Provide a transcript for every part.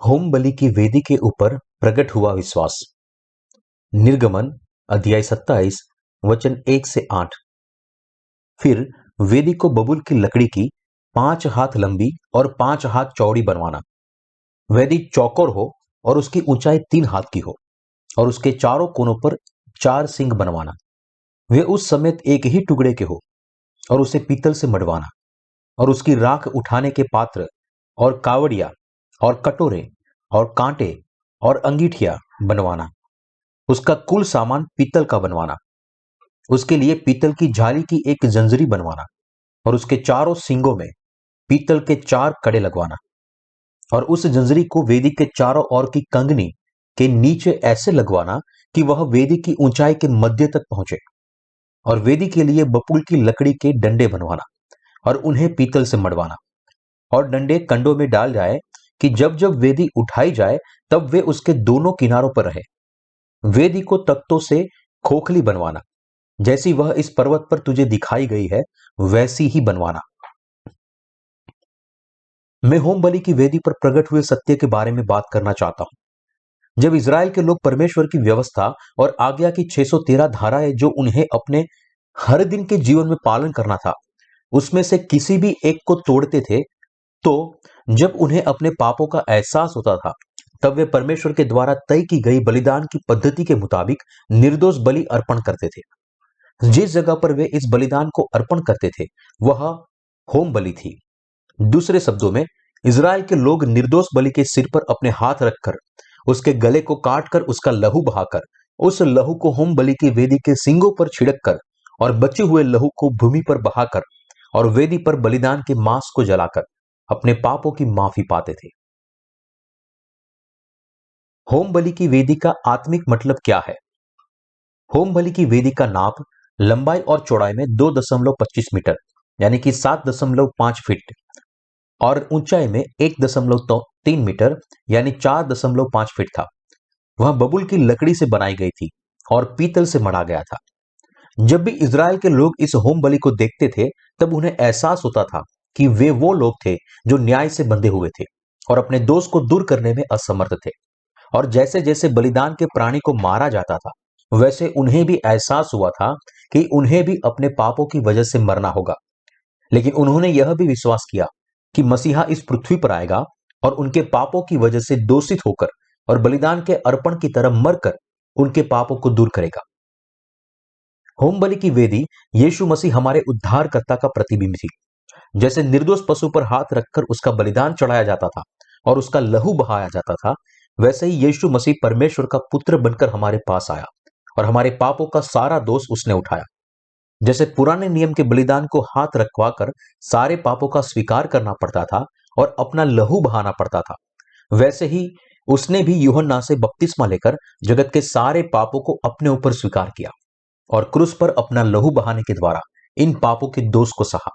Home बलि की वेदी के ऊपर प्रकट हुआ विश्वास। निर्गमन अध्याय 27 वचन 1 से 8। फिर वेदी को बबूल की लकड़ी की 5 हाथ लंबी और 5 हाथ चौड़ी बनवाना। वेदी चौकोर हो और उसकी ऊंचाई 3 हाथ की हो और उसके चारों कोनों पर 4 सिंग बनवाना। वे उस समेत एक ही टुकड़े के हो और उसे पीतल से मढ़वाना। और उसकी राख उठाने के पात्र और कावड़िया और कटोरे और कांटे और अंगीठिया बनवाना। उसका कुल सामान पीतल का बनवाना। उसके लिए पीतल की झाली की एक जंजरी बनवाना और उसके चारों सींगों में पीतल के 4 कड़े लगवाना। और उस जंजरी को वेदी के चारों ओर की कंगनी के नीचे ऐसे लगवाना कि वह वेदी की ऊंचाई के मध्य तक पहुंचे। और वेदी के लिए बबूल की लकड़ी के डंडे बनवाना और उन्हें पीतल से मढ़वाना। और डंडे कंडों में डाल जाए कि जब जब वेदी उठाई जाए तब वे उसके दोनों किनारों पर रहे। वेदी को तख्तों से खोखली बनवाना, जैसी वह इस पर्वत पर तुझे दिखाई गई है वैसी ही बनवाना। मैं होम बलि की वेदी पर प्रकट हुए सत्य के बारे में बात करना चाहता हूं। जब इज़राइल के लोग परमेश्वर की व्यवस्था और आज्ञा की 613 धाराएं जो उन्हें अपने हर दिन के जीवन में पालन करना था, उसमें से किसी भी एक को तोड़ते थे, तो जब उन्हें अपने पापों का एहसास होता था, तब वे परमेश्वर के द्वारा तय की गई बलिदान की पद्धति के मुताबिक निर्दोष बलि अर्पण करते थे। जिस जगह पर वे इस बलिदान को अर्पण करते थे वह होम बलि थी। दूसरे शब्दों में, इज़राइल के लोग निर्दोष बलि के सिर पर अपने हाथ रखकर, उसके गले को काटकर, उसका लहू बहाकर, उस लहू को होम बलि की वेदी के सींगों पर छिड़क कर और बचे हुए लहू को भूमि पर बहाकर और वेदी पर बलिदान के मांस को जलाकर अपने पापों की माफी पाते थे। होम बलि की वेदी का आत्मिक मतलब क्या है? होम बलि की वेदी का नाप लंबाई और चौड़ाई में 2.25 मीटर यानी कि 7.5 फीट और ऊंचाई में 1.3 मीटर यानी 4.5 फीट था। वह बबूल की लकड़ी से बनाई गई थी और पीतल से मढ़ा गया था। जब भी इज़राइल के लोग इस होम बलि को देखते थे तब उन्हें एहसास होता था कि वे वो लोग थे जो न्याय से बंधे हुए थे और अपने दोष को दूर करने में असमर्थ थे। और जैसे जैसे बलिदान के प्राणी को मारा जाता था, वैसे उन्हें भी एहसास हुआ था कि उन्हें भी अपने पापों की वजह से मरना होगा। लेकिन उन्होंने यह भी विश्वास किया कि मसीहा इस पृथ्वी पर आएगा और उनके पापों की वजह से दोषित होकर और बलिदान के अर्पण की तरह मरकर उनके पापों को दूर करेगा। होम बलि की वेदी यीशु मसीह हमारे उद्धारकर्ता का प्रतिबिंब थी। जैसे निर्दोष पशु पर हाथ रखकर उसका बलिदान चढ़ाया जाता था और उसका लहू बहाया जाता था, वैसे ही यीशु मसीह परमेश्वर का पुत्र बनकर हमारे पास आया और हमारे पापों का सारा दोष उसने उठाया। जैसे पुराने नियम के बलिदान को हाथ रखवाकर सारे पापों का स्वीकार करना पड़ता था और अपना लहू बहाना पड़ता था, वैसे ही उसने भी यूहन्ना से बपतिस्मा लेकर जगत के सारे पापों को अपने ऊपर स्वीकार किया और क्रूस पर अपना लहू बहाने के द्वारा इन पापों के दोष को सहा।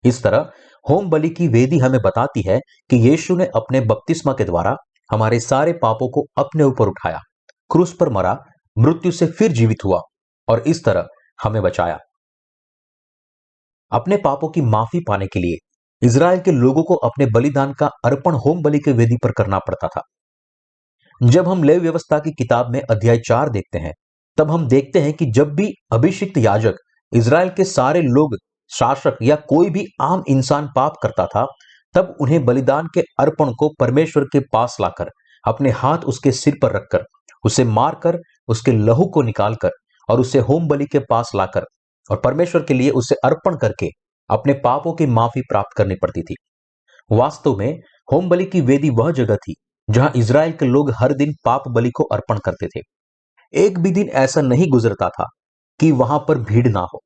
इस तरह होम बलि की वेदी हमें बताती है कि यीशु ने अपने बपतिस्मा के द्वारा हमारे सारे पापों को अपने ऊपर उठाया, क्रूस पर मरा, मृत्यु से फिर जीवित हुआ और इस तरह हमें बचाया। अपने पापों की माफी पाने के लिए इज़राइल के लोगों को अपने बलिदान का अर्पण होम बलि के वेदी पर करना पड़ता था। जब हम लेवी व्यवस्था की किताब में अध्याय 4 देखते हैं, तब हम देखते हैं कि जब भी अभिषिक्त याजक इज़राइल के सारे लोग, शासक या कोई भी आम इंसान पाप करता था, तब उन्हें बलिदान के अर्पण को परमेश्वर के पास लाकर अपने हाथ उसके सिर पर रखकर, उसे मारकर, उसके लहू को निकालकर और उसे होम बलि के पास लाकर और परमेश्वर के लिए उसे अर्पण करके अपने पापों की माफी प्राप्त करनी पड़ती थी। वास्तव में होम बलि की वेदी वह जगह थी जहां इज़राइल के लोग हर दिन पाप बलि को अर्पण करते थे। एक भी दिन ऐसा नहीं गुजरता था कि वहां पर भीड़ ना हो।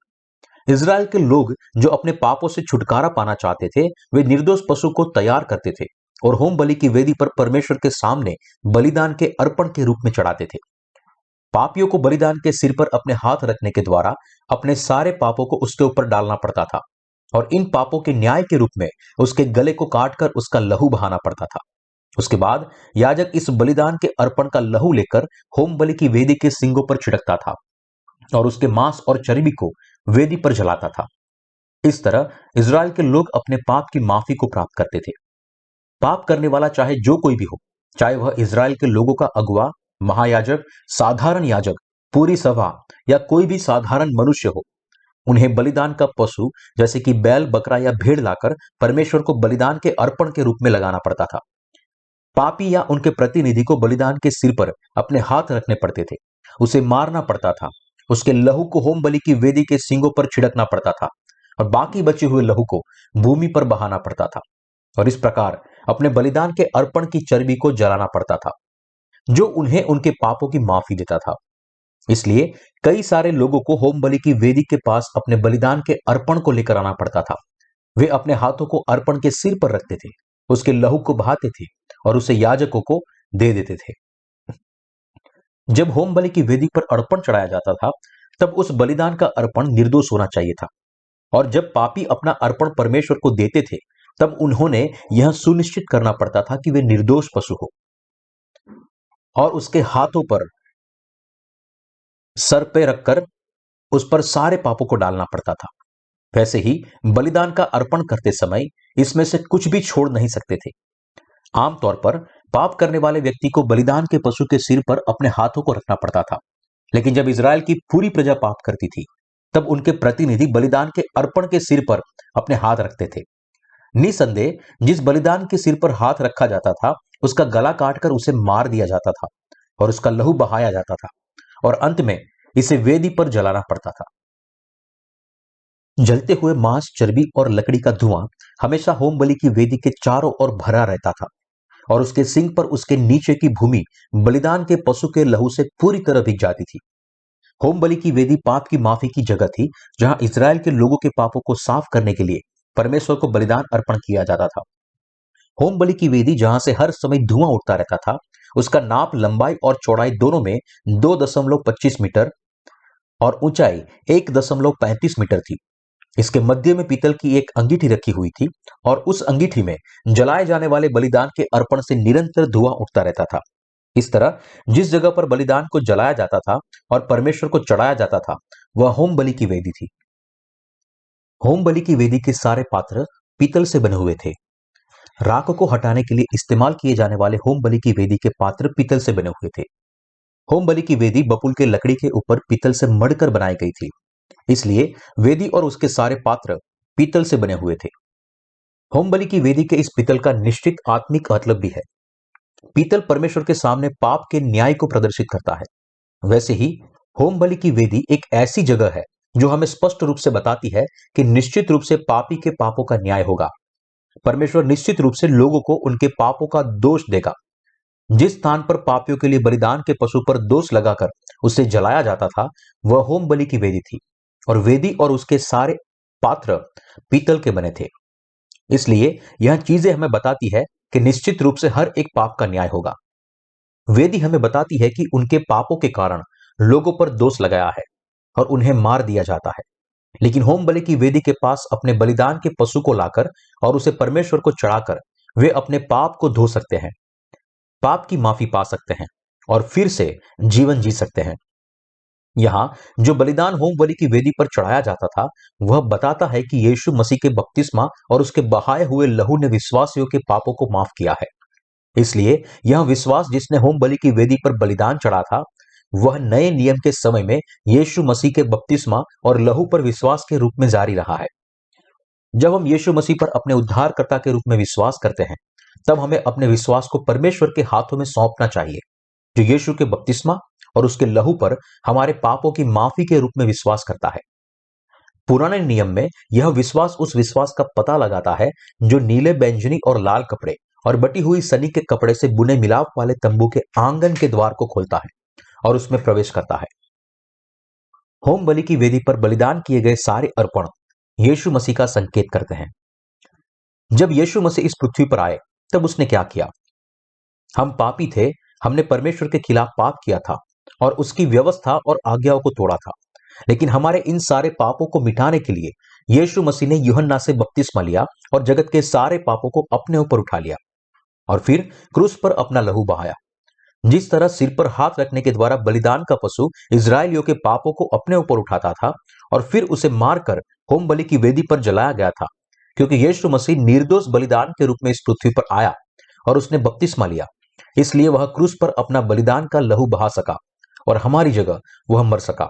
इज़राइल के लोग जो अपने पापों से छुटकारा पाना चाहते थे, वे निर्दोष पशु को तैयार करते थे और होम बलि की वेदी पर परमेश्वर के सामने बलिदान के अर्पण के रूप में चढ़ाते थे। पापियों को बलिदान के सिर पर अपने हाथ रखने के द्वारा अपने सारे पापों को उसके ऊपर डालना पड़ता था और इन पापों के न्याय के रूप में उसके गले को काटकर उसका लहू बहाना पड़ता था। उसके बाद याजक इस बलिदान के अर्पण का लहू लेकर होम बलि की वेदी के सींगों पर छिड़कता था और उसके मांस और चर्बी को वेदी पर जलाता था। इस तरह इज़राइल के लोग अपने पाप की माफी को प्राप्त करते थे। पाप करने वाला चाहे जो कोई भी हो, चाहे वह इज़राइल के लोगों का अगुवा, महायाजक, साधारण याजक, पूरी सभा या कोई भी साधारण मनुष्य हो, उन्हें बलिदान का पशु जैसे कि बैल, बकरा या भेड़ लाकर परमेश्वर को बलिदान के अर्पण के रूप में लगाना पड़ता था। पापी या उनके प्रतिनिधि को बलिदान के सिर पर अपने हाथ रखने पड़ते थे, उसे मारना पड़ता था, उसके लहू को होम बलि की वेदी के सींगों पर छिड़कना पड़ता था और बाकी बचे हुए लहू को भूमि पर बहाना पड़ता था और इस प्रकार अपने बलिदान के अर्पण की चर्बी को जलाना पड़ता था, जो उन्हें उनके पापों की माफी देता था। इसलिए कई सारे लोगों को होम बलि की वेदी के पास अपने बलिदान के अर्पण को लेकर आना पड़ता था। वे अपने हाथों को अर्पण के सिर पर रखते थे, उसके लहू को बहाते थे और उसे याजकों को दे देते थे। जब होम बलि की वेदी पर अर्पण चढ़ाया जाता था, तब उस बलिदान का अर्पण निर्दोष होना चाहिए था और जब पापी अपना अर्पण परमेश्वर को देते थे, तब उन्होंने यह सुनिश्चित करना पड़ता था कि वे निर्दोष पशु हो और उसके हाथों पर सर पे रखकर उस पर सारे पापों को डालना पड़ता था। वैसे ही बलिदान का अर्पण करते समय इसमें से कुछ भी छोड़ नहीं सकते थे। आमतौर पर पाप करने वाले व्यक्ति को बलिदान के पशु के सिर पर अपने हाथों को रखना पड़ता था, लेकिन जब इज़राइल की पूरी प्रजा पाप करती थी, तब उनके प्रतिनिधि बलिदान के अर्पण के सिर पर अपने हाथ रखते थे। निसंदेह जिस बलिदान के सिर पर हाथ रखा जाता था, उसका गला काटकर उसे मार दिया जाता था और उसका लहू बहाया जाता था और अंत में इसे वेदी पर जलाना पड़ता था। जलते हुए मांस, चर्बी और लकड़ी का धुआं हमेशा होम बलि की वेदी के चारों ओर भरा रहता था और उसके सिंग पर उसके नीचे की भूमि बलिदान के पशु के लहू से पूरी तरह भीग जाती थी। होम बलि की वेदी पाप की माफी की जगह थी, जहां इज़राइल के लोगों के पापों को साफ करने के लिए परमेश्वर को बलिदान अर्पण किया जाता था। होम बलि की वेदी जहां से हर समय धुआं उठता रहता था, उसका नाप, लंबाई और चौड़ाई दोनों में 2.25 मीटर और ऊंचाई 1.35 मीटर थी। इसके मध्य में पीतल की एक अंगीठी रखी हुई थी और उस अंगीठी में जलाए जाने वाले बलिदान के अर्पण से निरंतर धुआं उठता रहता था। इस तरह जिस जगह पर बलिदान को जलाया जाता था और परमेश्वर को चढ़ाया जाता था, वह होम बलि की वेदी थी। होम बलि की वेदी के सारे पात्र पीतल से बने हुए थे। राख को हटाने के लिए इस्तेमाल किए जाने वाले होम बलि की वेदी के पात्र पीतल से बने हुए थे। होम बलि की वेदी बबूल के लकड़ी के ऊपर पीतल से मढ़कर बनाई गई थी, इसलिए वेदी और उसके सारे पात्र पीतल से बने हुए थे। होम बलि की वेदी के इस पीतल का निश्चित आत्मिक मतलब भी है। पीतल परमेश्वर के सामने पाप के न्याय को प्रदर्शित करता है। वैसे ही होम बलि की वेदी एक ऐसी जगह है जो हमें स्पष्ट रूप से बताती है कि निश्चित रूप से पापी के पापों का न्याय होगा। परमेश्वर निश्चित रूप से लोगों को उनके पापों का दोष देगा। जिस स्थान पर पापियों के लिए बलिदान के पशु पर दोष लगाकर उसे जलाया जाता था, वह होम बलि की वेदी थी और वेदी और उसके सारे पात्र पीतल के बने थे। इसलिए यह चीजें हमें बताती है कि निश्चित रूप से हर एक पाप का न्याय होगा। वेदी हमें बताती है कि उनके पापों के कारण लोगों पर दोष लगाया है और उन्हें मार दिया जाता है, लेकिन होम बलि की वेदी के पास अपने बलिदान के पशु को लाकर और उसे परमेश्वर को चढ़ाकर वे अपने पाप को धो सकते हैं, पाप की माफी पा सकते हैं और फिर से जीवन जी सकते हैं। यहां जो बलिदान होम बलि की वेदी पर चढ़ाया जाता था, वह बताता है कि यीशु मसीह के बपतिस्मा और उसके बहाए हुए लहू ने विश्वासियों के पापों को माफ किया है। इसलिए यह विश्वास जिसने होम बलि की वेदी पर बलिदान चढ़ा था, वह नए नियम के समय में यीशु मसीह के बपतिस्मा और लहू पर विश्वास के रूप में जारी रहा है। जब हम यीशु मसीह पर अपने उद्धारकर्ता के रूप में विश्वास करते हैं, तब हमें अपने विश्वास को परमेश्वर के हाथों में सौंपना चाहिए, जो यीशु के बपतिस्मा और उसके लहू पर हमारे पापों की माफी के रूप में विश्वास करता है। पुराने नियम में यह विश्वास उस विश्वास का पता लगाता है जो नीले, बैंगनी और लाल कपड़े और बटी हुई सनी के कपड़े से बुने मिलाप वाले तंबू के आंगन के द्वार को खोलता है और उसमें प्रवेश करता है। होम बलि की वेदी पर बलिदान किए गए सारे अर्पण यीशु मसीह का संकेत करते हैं। जब यीशु मसीह इस पृथ्वी पर आए, तब उसने क्या किया? हम पापी थे, हमने परमेश्वर के खिलाफ पाप किया था और उसकी व्यवस्था और आज्ञाओं को तोड़ा था। लेकिन हमारे इन सारे पापों को मिटाने के लिए यीशु मसीह ने यूहन्ना से बपतिस्मा लिया और जगत के सारे पापों को अपने ऊपर उठा लिया और फिर क्रूस पर अपना लहू बहाया। जिस तरह सिर पर हाथ रखने के द्वारा बलिदान का पशु इजरायलियों के पापों को अपने ऊपर उठाता था और फिर उसे मारकर होम बलि की वेदी पर जलाया गया था, क्योंकि यीशु मसीह निर्दोष बलिदान के रूप में इस पृथ्वी पर आया और उसने बपतिस्मा लिया। इसलिए वह क्रूस पर अपना बलिदान का लहू बहा सका और हमारी जगह वह मर सका।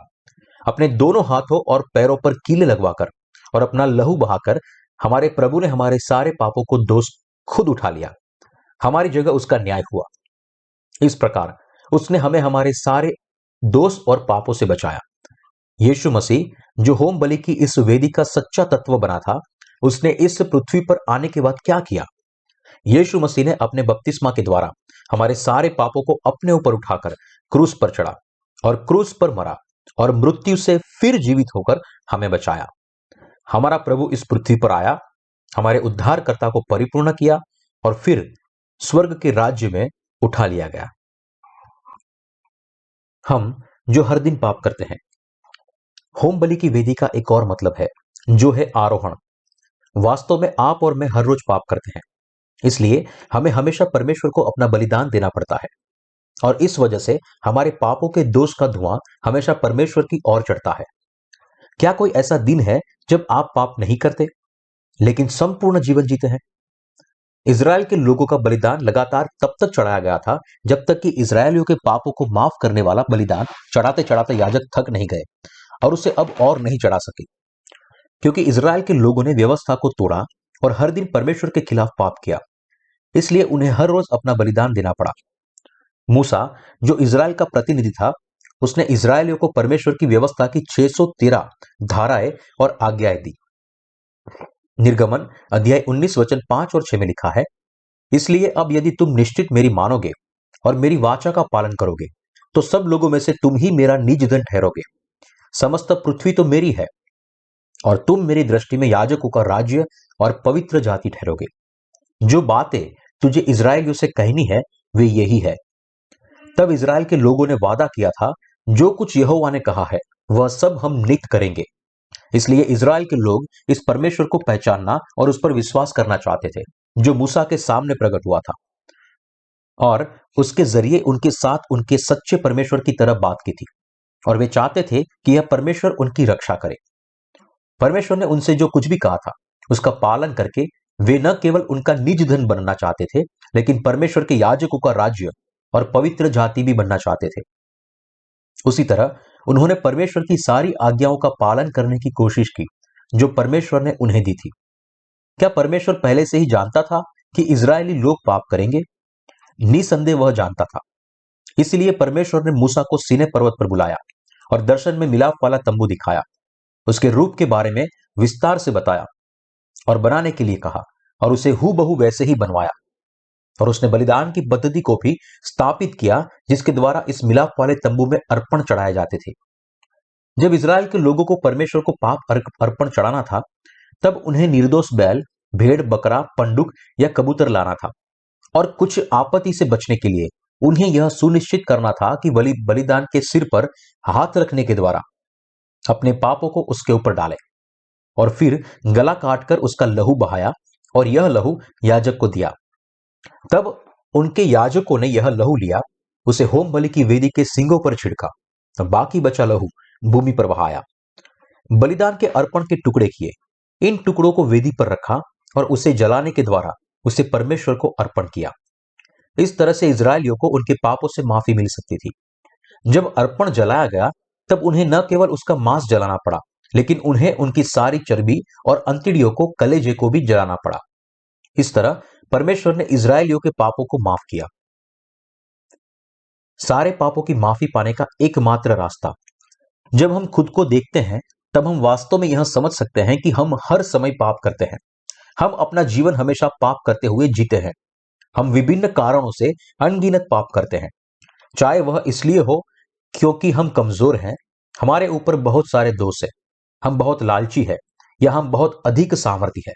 अपने दोनों हाथों और पैरों पर कीले लगवाकर और अपना लहू बहाकर हमारे प्रभु ने हमारे सारे पापों को दोष खुद उठा लिया। हमारी जगह उसका न्याय हुआ। इस प्रकार उसने हमें हमारे सारे दोष और पापों से बचाया। यीशु मसीह जो होम बलि की इस वेदी का सच्चा तत्व बना था, उसने इस पृथ्वी पर आने के बाद क्या किया? यीशु मसीह ने अपने बपतिस्मा के द्वारा हमारे सारे पापों को अपने ऊपर उठाकर क्रूस पर चढ़ा और क्रूस पर मरा और मृत्यु से फिर जीवित होकर हमें बचाया। हमारा प्रभु इस पृथ्वी पर आया, हमारे उद्धारकर्ता को परिपूर्ण किया और फिर स्वर्ग के राज्य में उठा लिया गया। हम जो हर दिन पाप करते हैं, होम बलि की वेदी का एक और मतलब है जो है आरोहण। वास्तव में आप और मैं हर रोज पाप करते हैं, इसलिए हमें हमेशा परमेश्वर को अपना बलिदान देना पड़ता है और इस वजह से हमारे पापों के दोष का धुआं हमेशा परमेश्वर की ओर चढ़ता है। क्या कोई ऐसा दिन है जब आप पाप नहीं करते लेकिन संपूर्ण जीवन जीते हैं? इज़राइल के लोगों का बलिदान लगातार तब तक चढ़ाया गया था जब तक कि इज़राइलियों के पापों को माफ करने वाला बलिदान चढ़ाते चढ़ाते याजक थक नहीं गए और उसे अब और नहीं चढ़ा सके, क्योंकि इज़राइल के लोगों ने व्यवस्था को तोड़ा और हर दिन परमेश्वर के खिलाफ पाप किया। इसलिए उन्हें हर रोज अपना बलिदान देना पड़ा। मूसा जो इज़राइल का प्रतिनिधि था, उसने इज़राइलियों को परमेश्वर की व्यवस्था की 613 धाराएं और आज्ञाएं दी। निर्गमन अध्याय 19 वचन 5 और 6 में लिखा है, इसलिए अब यदि तुम निश्चित मेरी मानोगे और मेरी वाचा का पालन करोगे तो सब लोगों में से तुम ही मेरा निज जन ठहरोगे। समस्त पृथ्वी तो मेरी है और तुम मेरी दृष्टि में याजकों का राज्य और पवित्र जाति ठहरोगे। जो बातें तुझे इज़राइलियों से कहनी है वे यही है। तब इज़राइल के लोगों ने वादा किया था, जो कुछ यहोवा ने कहा है वह सब हम नित्य करेंगे। इसलिए इज़राइल के लोग इस परमेश्वर को पहचानना और उस पर विश्वास करना चाहते थे जो मूसा के सामने प्रकट हुआ था और उसके जरिए उनके साथ उनके सच्चे परमेश्वर की तरह बात की थी और वे चाहते थे कि यह परमेश्वर उनकी रक्षा करे। परमेश्वर ने उनसे जो कुछ भी कहा था उसका पालन करके वे न केवल उनका निज धन बनना चाहते थे लेकिन परमेश्वर के याजकों का राज्य और पवित्र जाति भी बनना चाहते थे। उसी तरह उन्होंने परमेश्वर की सारी आज्ञाओं का पालन करने की कोशिश की जो परमेश्वर ने उन्हें दी थी। क्या परमेश्वर पहले से ही जानता था कि इज़राइली लोग पाप करेंगे? निसंदेह वह जानता था। इसलिए परमेश्वर ने मूसा को सीनै पर्वत पर बुलाया और दर्शन में मिलाप वाला तंबू दिखाया, उसके रूप के बारे में विस्तार से बताया और बनाने के लिए कहा और उसे हूबहू वैसे ही बनवाया। और उसने बलिदान की पद्धति को भी स्थापित किया जिसके द्वारा इस मिलाप वाले तंबू में अर्पण चढ़ाए जाते थे। जब इज़राइल के लोगों को परमेश्वर को पाप अर्पण चढ़ाना था, तब उन्हें निर्दोष बैल, भेड़, बकरा, पंडुक या कबूतर लाना था और कुछ आपत्ति से बचने के लिए उन्हें यह सुनिश्चित करना था कि बलिदान के सिर पर हाथ रखने के द्वारा अपने पापों को उसके ऊपर डाले और फिर गला काटकर उसका लहू बहाया और यह लहू याजक को दिया। तब उनके याजकों ने यह लहू लिया, उसे होम बलि की वेदी के सींगों पर छिड़का और बाकी बचा लहू भूमि पर बहाया। बलिदान के अर्पण के टुकड़े किए, इन टुकड़ों को वेदी पर रखा और उसे जलाने के द्वारा उसे परमेश्वर को अर्पण किया। इस तरह से इज़राइलियों को उनके पापों से माफी मिल सकती थी। जब अर्पण जलाया गया तब उन्हें न केवल उसका मांस जलाना पड़ा लेकिन उन्हें उनकी सारी चर्बी और अंतड़ियों को, कलेजे को भी जलाना पड़ा। इस तरह परमेश्वर ने इज़राइलियों के पापों को माफ किया। सारे पापों की माफी पाने का एकमात्र रास्ता। जब हम खुद को देखते हैं तब हम वास्तव में यह समझ सकते हैं कि हम हर समय पाप करते हैं। हम अपना जीवन हमेशा पाप करते हुए जीते हैं। हम विभिन्न कारणों से अनगिनत पाप करते हैं, चाहे वह इसलिए हो क्योंकि हम कमजोर हैं, हमारे ऊपर बहुत सारे दोष है, हम बहुत लालची है या हम बहुत अधिक सामर्थ्य है।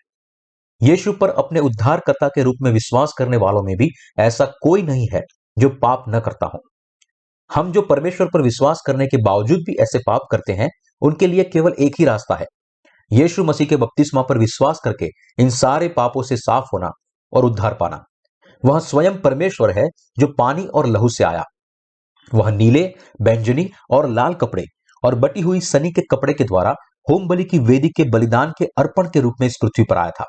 यीशु पर अपने उद्धारकर्ता के रूप में विश्वास करने वालों में भी ऐसा कोई नहीं है जो पाप न करता हो। हम जो परमेश्वर पर विश्वास करने के बावजूद भी ऐसे पाप करते हैं, उनके लिए केवल एक ही रास्ता है, यीशु मसीह के बपतिस्मा पर विश्वास करके इन सारे पापों से साफ होना और उद्धार पाना। वह स्वयं परमेश्वर है जो पानी और लहू से आया। वह नीले, बैंगनी और लाल कपड़े और बटी हुई सनी के कपड़े के द्वारा होम बलि की वेदी के बलिदान के अर्पण के रूप में इस पृथ्वी पर आया था।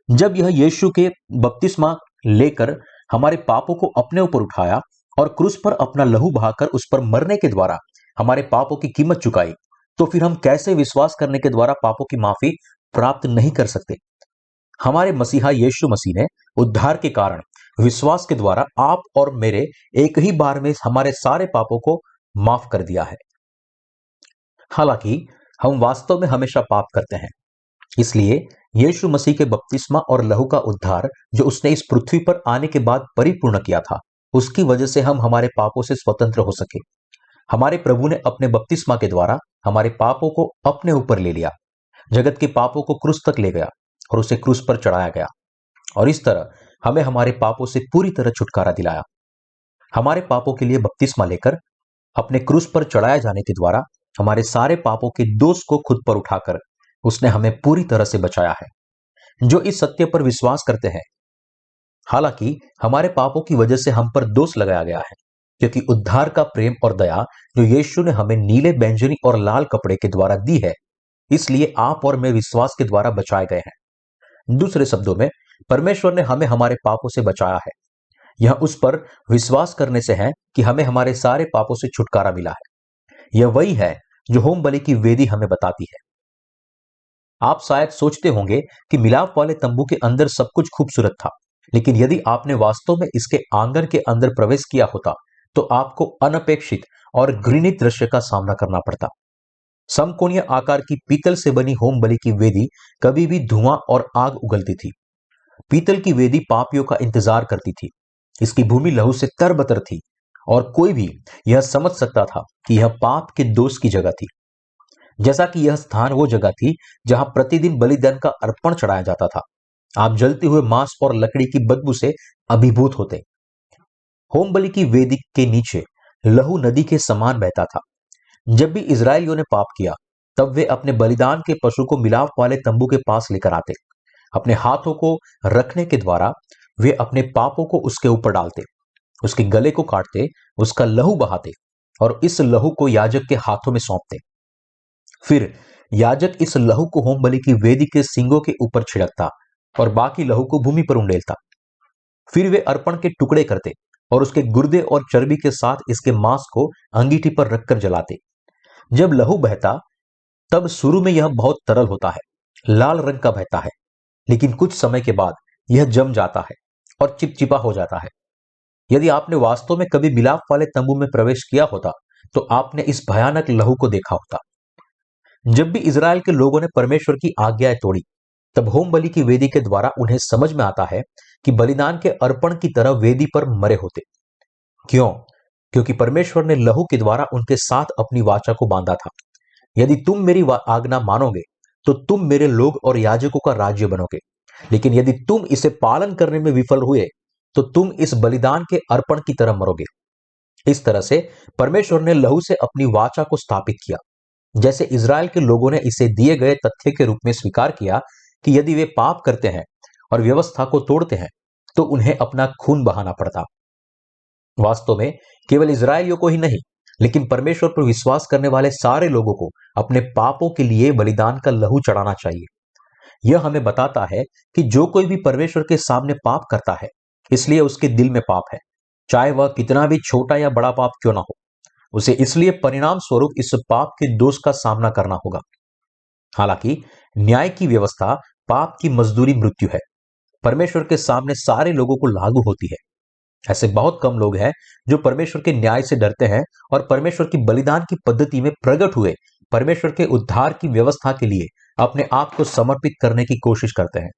जब यह यीशु के बपतिस्मा लेकर हमारे पापों को अपने ऊपर उठाया और क्रूस पर अपना लहू बहाकर उस पर मरने के द्वारा हमारे पापों की कीमत चुकाई, तो फिर हम कैसे विश्वास करने के द्वारा पापों की माफी प्राप्त नहीं कर सकते? हमारे मसीहा यीशु मसीह ने उद्धार के कारण विश्वास के द्वारा आप और मेरे एक ही बार में हमारे सारे पापों को माफ कर दिया है। हालांकि हम वास्तव में हमेशा पाप करते हैं, इसलिए यीशु मसीह के बपतिस्मा और लहू का उद्धार जो उसने इस पृथ्वी पर आने के बाद परिपूर्ण किया था, उसकी वजह से हम हमारे पापों से स्वतंत्र हो सके। हमारे प्रभु ने अपने बपतिस्मा के द्वारा हमारे पापों को अपने ऊपर ले लिया, जगत के पापों को क्रूस तक ले गया और उसे क्रूस पर चढ़ाया गया, और इस तरह हमें हमारे पापों से पूरी तरह छुटकारा दिलाया। हमारे पापों के लिए बपतिस्मा लेकर अपने क्रूस पर चढ़ाए जाने के द्वारा हमारे सारे पापों के दोष को खुद पर उठाकर उसने हमें पूरी तरह से बचाया है। जो इस सत्य पर विश्वास करते हैं, हालांकि हमारे पापों की वजह से हम पर दोष लगाया गया है, क्योंकि उद्धार का प्रेम और दया जो यीशु ने हमें नीले, बैंजनी और लाल कपड़े के द्वारा दी है, इसलिए आप और मैं विश्वास के द्वारा बचाए गए हैं। दूसरे शब्दों में, परमेश्वर ने हमें हमारे पापों से बचाया है। यह उस पर विश्वास करने से है कि हमें हमारे सारे पापों से छुटकारा मिला है। यह वही है जो होम बलि की वेदी हमें बताती है। आप शायद सोचते होंगे कि मिलाप वाले तंबू के अंदर सब कुछ खूबसूरत था, लेकिन यदि आपने वास्तव में इसके आंगन के अंदर प्रवेश किया होता तो आपको अनपेक्षित और घृणित दृश्य का सामना करना पड़ता। समकोणीय आकार की पीतल से बनी होम बलि की वेदी कभी भी धुआं और आग उगलती थी। पीतल की वेदी पापियों का इंतजार करती थी। इसकी भूमि लहू से तरबतर थी और कोई भी यह समझ सकता था कि यह पाप के दोष की जगह थी, जैसा कि यह स्थान वो जगह थी जहां प्रतिदिन बलिदान का अर्पण चढ़ाया जाता था। आप जलते हुए मांस और लकड़ी की बदबू से अभिभूत होते। होम बलि की वेदी के नीचे लहू नदी के समान बहता था। जब भी इजरायलियों ने पाप किया, तब वे अपने बलिदान के पशु को मिलाप वाले तंबू के पास लेकर आते। अपने हाथों को रखने के द्वारा वे अपने पापों को उसके ऊपर डालते, उसके गले को काटते, उसका लहू बहाते और इस लहू को याजक के हाथों में सौंपते। फिर याजक इस लहू को होम बलि की वेदी के सींगों के ऊपर छिड़कता और बाकी लहू को भूमि पर उंडेलता। फिर वे अर्पण के टुकड़े करते और उसके गुर्दे और चर्बी के साथ इसके मांस को अंगीठी पर रखकर जलाते। जब लहू बहता, तब शुरू में यह बहुत तरल होता है, लाल रंग का बहता है, लेकिन कुछ समय के बाद यह जम जाता है और चिपचिपा हो जाता है। यदि आपने वास्तव में कभी मिलाप वाले तंबू में प्रवेश किया होता, तो आपने इस भयानक लहू को देखा होता। जब भी इजराइल के लोगों ने परमेश्वर की आज्ञाएं तोड़ी, तब होम बलि की वेदी के द्वारा उन्हें समझ में आता है कि बलिदान के अर्पण की तरह वेदी पर मरे होते। क्यों? क्योंकि परमेश्वर ने लहू के द्वारा उनके साथ अपनी वाचा को बांधा था। यदि तुम मेरी आज्ञा मानोगे, तो तुम मेरे लोग और याजकों का राज्य बनोगे। लेकिन यदि तुम इसे पालन करने में विफल हुए, तो तुम इस बलिदान के अर्पण की तरह मरोगे। इस तरह से परमेश्वर ने लहू से अपनी वाचा को स्थापित किया। जैसे इजराइल के लोगों ने इसे दिए गए तथ्य के रूप में स्वीकार किया कि यदि वे पाप करते हैं और व्यवस्था को तोड़ते हैं, तो उन्हें अपना खून बहाना पड़ता। वास्तव में केवल इजराइलियों को ही नहीं, लेकिन परमेश्वर पर विश्वास करने वाले सारे लोगों को अपने पापों के लिए बलिदान का लहू चढ़ाना चाहिए। यह हमें बताता है कि जो कोई भी परमेश्वर के सामने पाप करता है, इसलिए उसके दिल में पाप है, चाहे वह कितना भी छोटा या बड़ा पाप क्यों ना हो। उसे इसलिए परिणाम स्वरूप इस पाप के दोष का सामना करना होगा। हालांकि न्याय की व्यवस्था पाप की मजदूरी मृत्यु है, परमेश्वर के सामने सारे लोगों को लागू होती है। ऐसे बहुत कम लोग हैं जो परमेश्वर के न्याय से डरते हैं और परमेश्वर की बलिदान की पद्धति में प्रकट हुए परमेश्वर के उद्धार की व्यवस्था के लिए अपने आप को समर्पित करने की कोशिश करते हैं।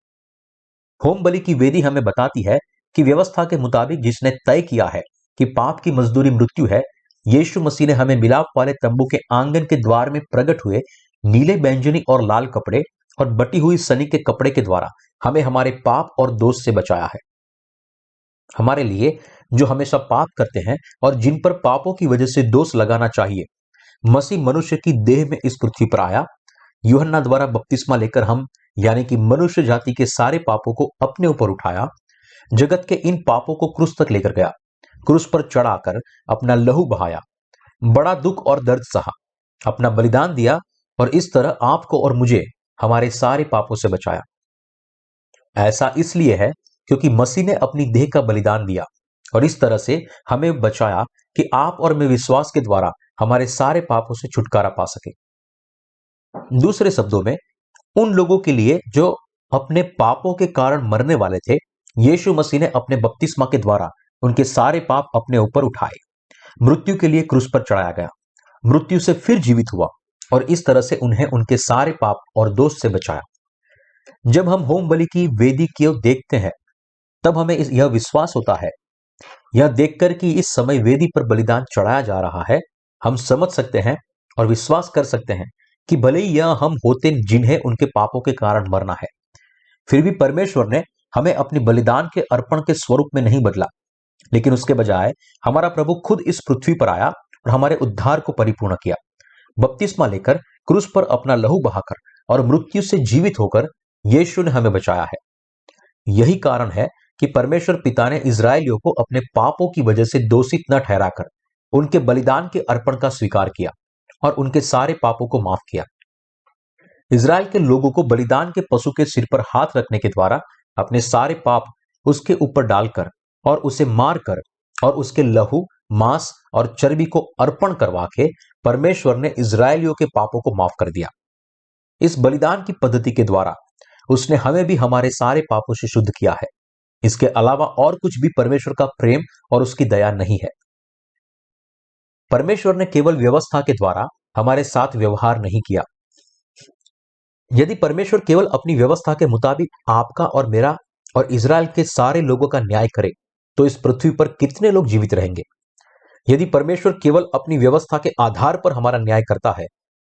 होम बलि की वेदी हमें बताती है कि व्यवस्था के मुताबिक जिसने तय किया है कि पाप की मजदूरी मृत्यु है, यीशु मसीह ने हमें मिलाप वाले तंबू के आंगन के द्वार में प्रकट हुए नीले, बैंजनी और लाल कपड़े और बटी हुई सनी के कपड़े के द्वारा हमें हमारे पाप और दोष से बचाया है। हमारे लिए जो हमेशा पाप करते हैं और जिन पर पापों की वजह से दोष लगाना चाहिए, मसीह मनुष्य की देह में इस पृथ्वी पर आया। यूहन्ना द्वारा बपतिस्मा लेकर हम यानी कि मनुष्य जाति के सारे पापों को अपने ऊपर उठाया, जगत के इन पापों को क्रूस तक लेकर गया, क्रूस पर चढ़ाकर अपना लहू बहाया, बड़ा दुख और दर्द सहा, अपना बलिदान दिया और इस तरह आपको और मुझे हमारे सारे पापों से बचाया। ऐसा इसलिए है क्योंकि मसीह ने अपनी देह का बलिदान दिया और इस तरह से हमें बचाया कि आप और मैं विश्वास के द्वारा हमारे सारे पापों से छुटकारा पा सके। दूसरे शब्दों में, उन लोगों के लिए जो अपने पापों के कारण मरने वाले थे, यीशु मसीह ने अपने बपतिस्मा के द्वारा उनके सारे पाप अपने ऊपर उठाए, मृत्यु के लिए क्रूस पर चढ़ाया गया, मृत्यु से फिर जीवित हुआ और इस तरह से उन्हें उनके सारे पाप और दोष से बचाया। जब हम होम बलि की वेदी को देखते हैं, तब हमें यह विश्वास होता है, यह देखकर कि इस समय वेदी पर बलिदान चढ़ाया जा रहा है, हम समझ सकते हैं और विश्वास कर सकते हैं कि भले ही यह हम होते जिन्हें उनके पापों के कारण मरना है, फिर भी परमेश्वर ने हमें अपनी बलिदान के अर्पण के स्वरूप में नहीं बदला, लेकिन उसके बजाय हमारा प्रभु खुद इस पृथ्वी पर आया और हमारे उद्धार को परिपूर्ण किया। बपतिस्मा लेकर, क्रूस पर अपना लहू बहाकर और मृत्यु से जीवित होकर यीशु ने हमें बचाया है। यही कारण है कि परमेश्वर पिता ने इजरायलियों को अपने पापों की वजह से दोषित न ठहराकर उनके बलिदान के अर्पण का स्वीकार किया और उनके सारे पापों को माफ किया। इजराइल के लोगों को बलिदान के पशु के सिर पर हाथ रखने के द्वारा अपने सारे पाप उसके ऊपर डालकर और उसे मारकर और उसके लहू, मांस और चर्बी को अर्पण करवा के परमेश्वर ने इजरायलियों के पापों को माफ कर दिया। इस बलिदान की पद्धति के द्वारा उसने हमें भी हमारे सारे पापों से शुद्ध किया है। इसके अलावा और कुछ भी परमेश्वर का प्रेम और उसकी दया नहीं है। परमेश्वर ने केवल व्यवस्था के द्वारा हमारे साथ व्यवहार नहीं किया। यदि परमेश्वर केवल अपनी व्यवस्था के मुताबिक आपका और मेरा और इजराइल के सारे लोगों का न्याय करे, तो इस पृथ्वी पर कितने लोग जीवित रहेंगे? यदि परमेश्वर केवल अपनी व्यवस्था के आधार पर हमारा न्याय करता है,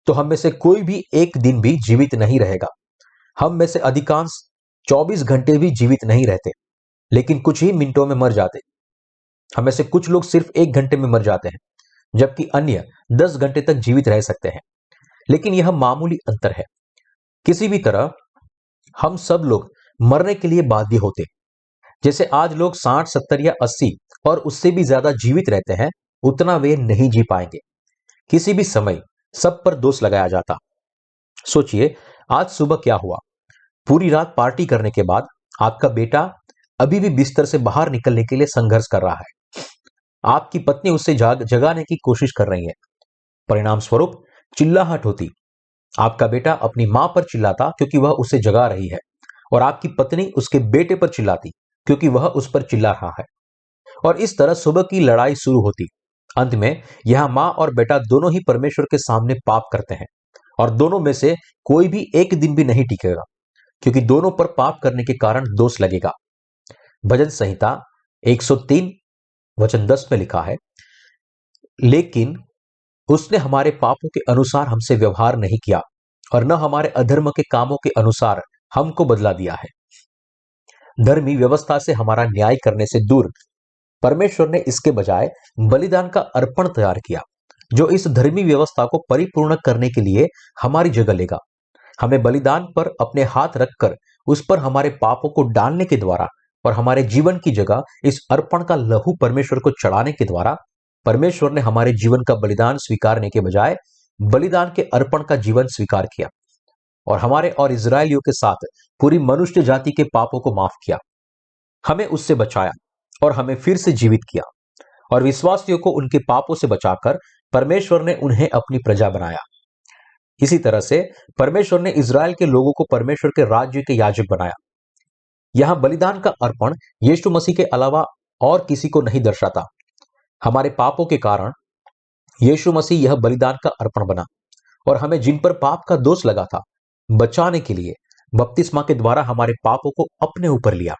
तो हम में से कोई भी एक दिन भी जीवित नहीं रहेगा। हम में से अधिकांश 24 घंटे भी जीवित नहीं रहते, लेकिन कुछ ही मिनटों में मर जाते। हम में से कुछ लोग सिर्फ 1 घंटे में मर जाते हैं, जबकि अन्य 10 घंटे तक जीवित रह सकते हैं। लेकिन यह मामूली अंतर है। किसी भी तरह हम सब लोग मरने के लिए बाध्य होते। जैसे आज लोग 60, 70 या 80 और उससे भी ज्यादा जीवित रहते हैं, उतना वे नहीं जी पाएंगे। किसी भी समय सब पर दोष लगाया जाता। सोचिए, आज सुबह क्या हुआ। पूरी रात पार्टी करने के बाद आपका बेटा अभी भी बिस्तर से बाहर निकलने के लिए संघर्ष कर रहा है। आपकी पत्नी उससे जगाने की कोशिश कर रही है। परिणाम स्वरूप चिल्लाहट होती। आपका बेटा अपनी मां पर चिल्लाता क्योंकि वह उसे जगा रही है, और आपकी पत्नी उसके बेटे पर चिल्लाती क्योंकि वह उस पर चिल्ला रहा है। और इस तरह सुबह की लड़ाई शुरू होती। अंत में यह मां और बेटा दोनों ही परमेश्वर के सामने पाप करते हैं, और दोनों में से कोई भी एक दिन भी नहीं टिकेगा, क्योंकि दोनों पर पाप करने के कारण दोष लगेगा। भजन संहिता 103 वचन 10 में लिखा है, लेकिन उसने हमारे पापों के अनुसार हमसे व्यवहार नहीं किया और न हमारे अधर्म के कामों के अनुसार हमको बदला दिया है। धर्मी व्यवस्था से हमारा न्याय करने से दूर परमेश्वर ने इसके बजाय बलिदान का अर्पण तैयार किया, जो इस धर्मी व्यवस्था को परिपूर्ण करने के लिए हमारी जगह लेगा। हमें बलिदान पर अपने हाथ रखकर उस पर हमारे पापों को डालने के द्वारा और हमारे जीवन की जगह इस अर्पण का लहू परमेश्वर को चढ़ाने के द्वारा परमेश्वर ने हमारे जीवन का बलिदान स्वीकारने के बजाय बलिदान के अर्पण का जीवन स्वीकार किया और हमारे और इजरायलियों के साथ पूरी मनुष्य जाति के पापों को माफ किया। हमें उससे बचाया और हमें फिर से जीवित किया, और विश्वासियों को उनके पापों से बचाकर परमेश्वर ने उन्हें अपनी प्रजा बनाया। इसी तरह से परमेश्वर ने इजराइल के लोगों को परमेश्वर के राज्य के याजक बनाया। यहां बलिदान का अर्पण यीशु मसीह के अलावा और किसी को नहीं दर्शाता। हमारे पापों के कारण यीशु मसीह यह बलिदान का अर्पण बना, और हमें जिन पर पाप का दोष लगा था बचाने के लिए बपतिस्मा के द्वारा हमारे पापों को अपने ऊपर लिया,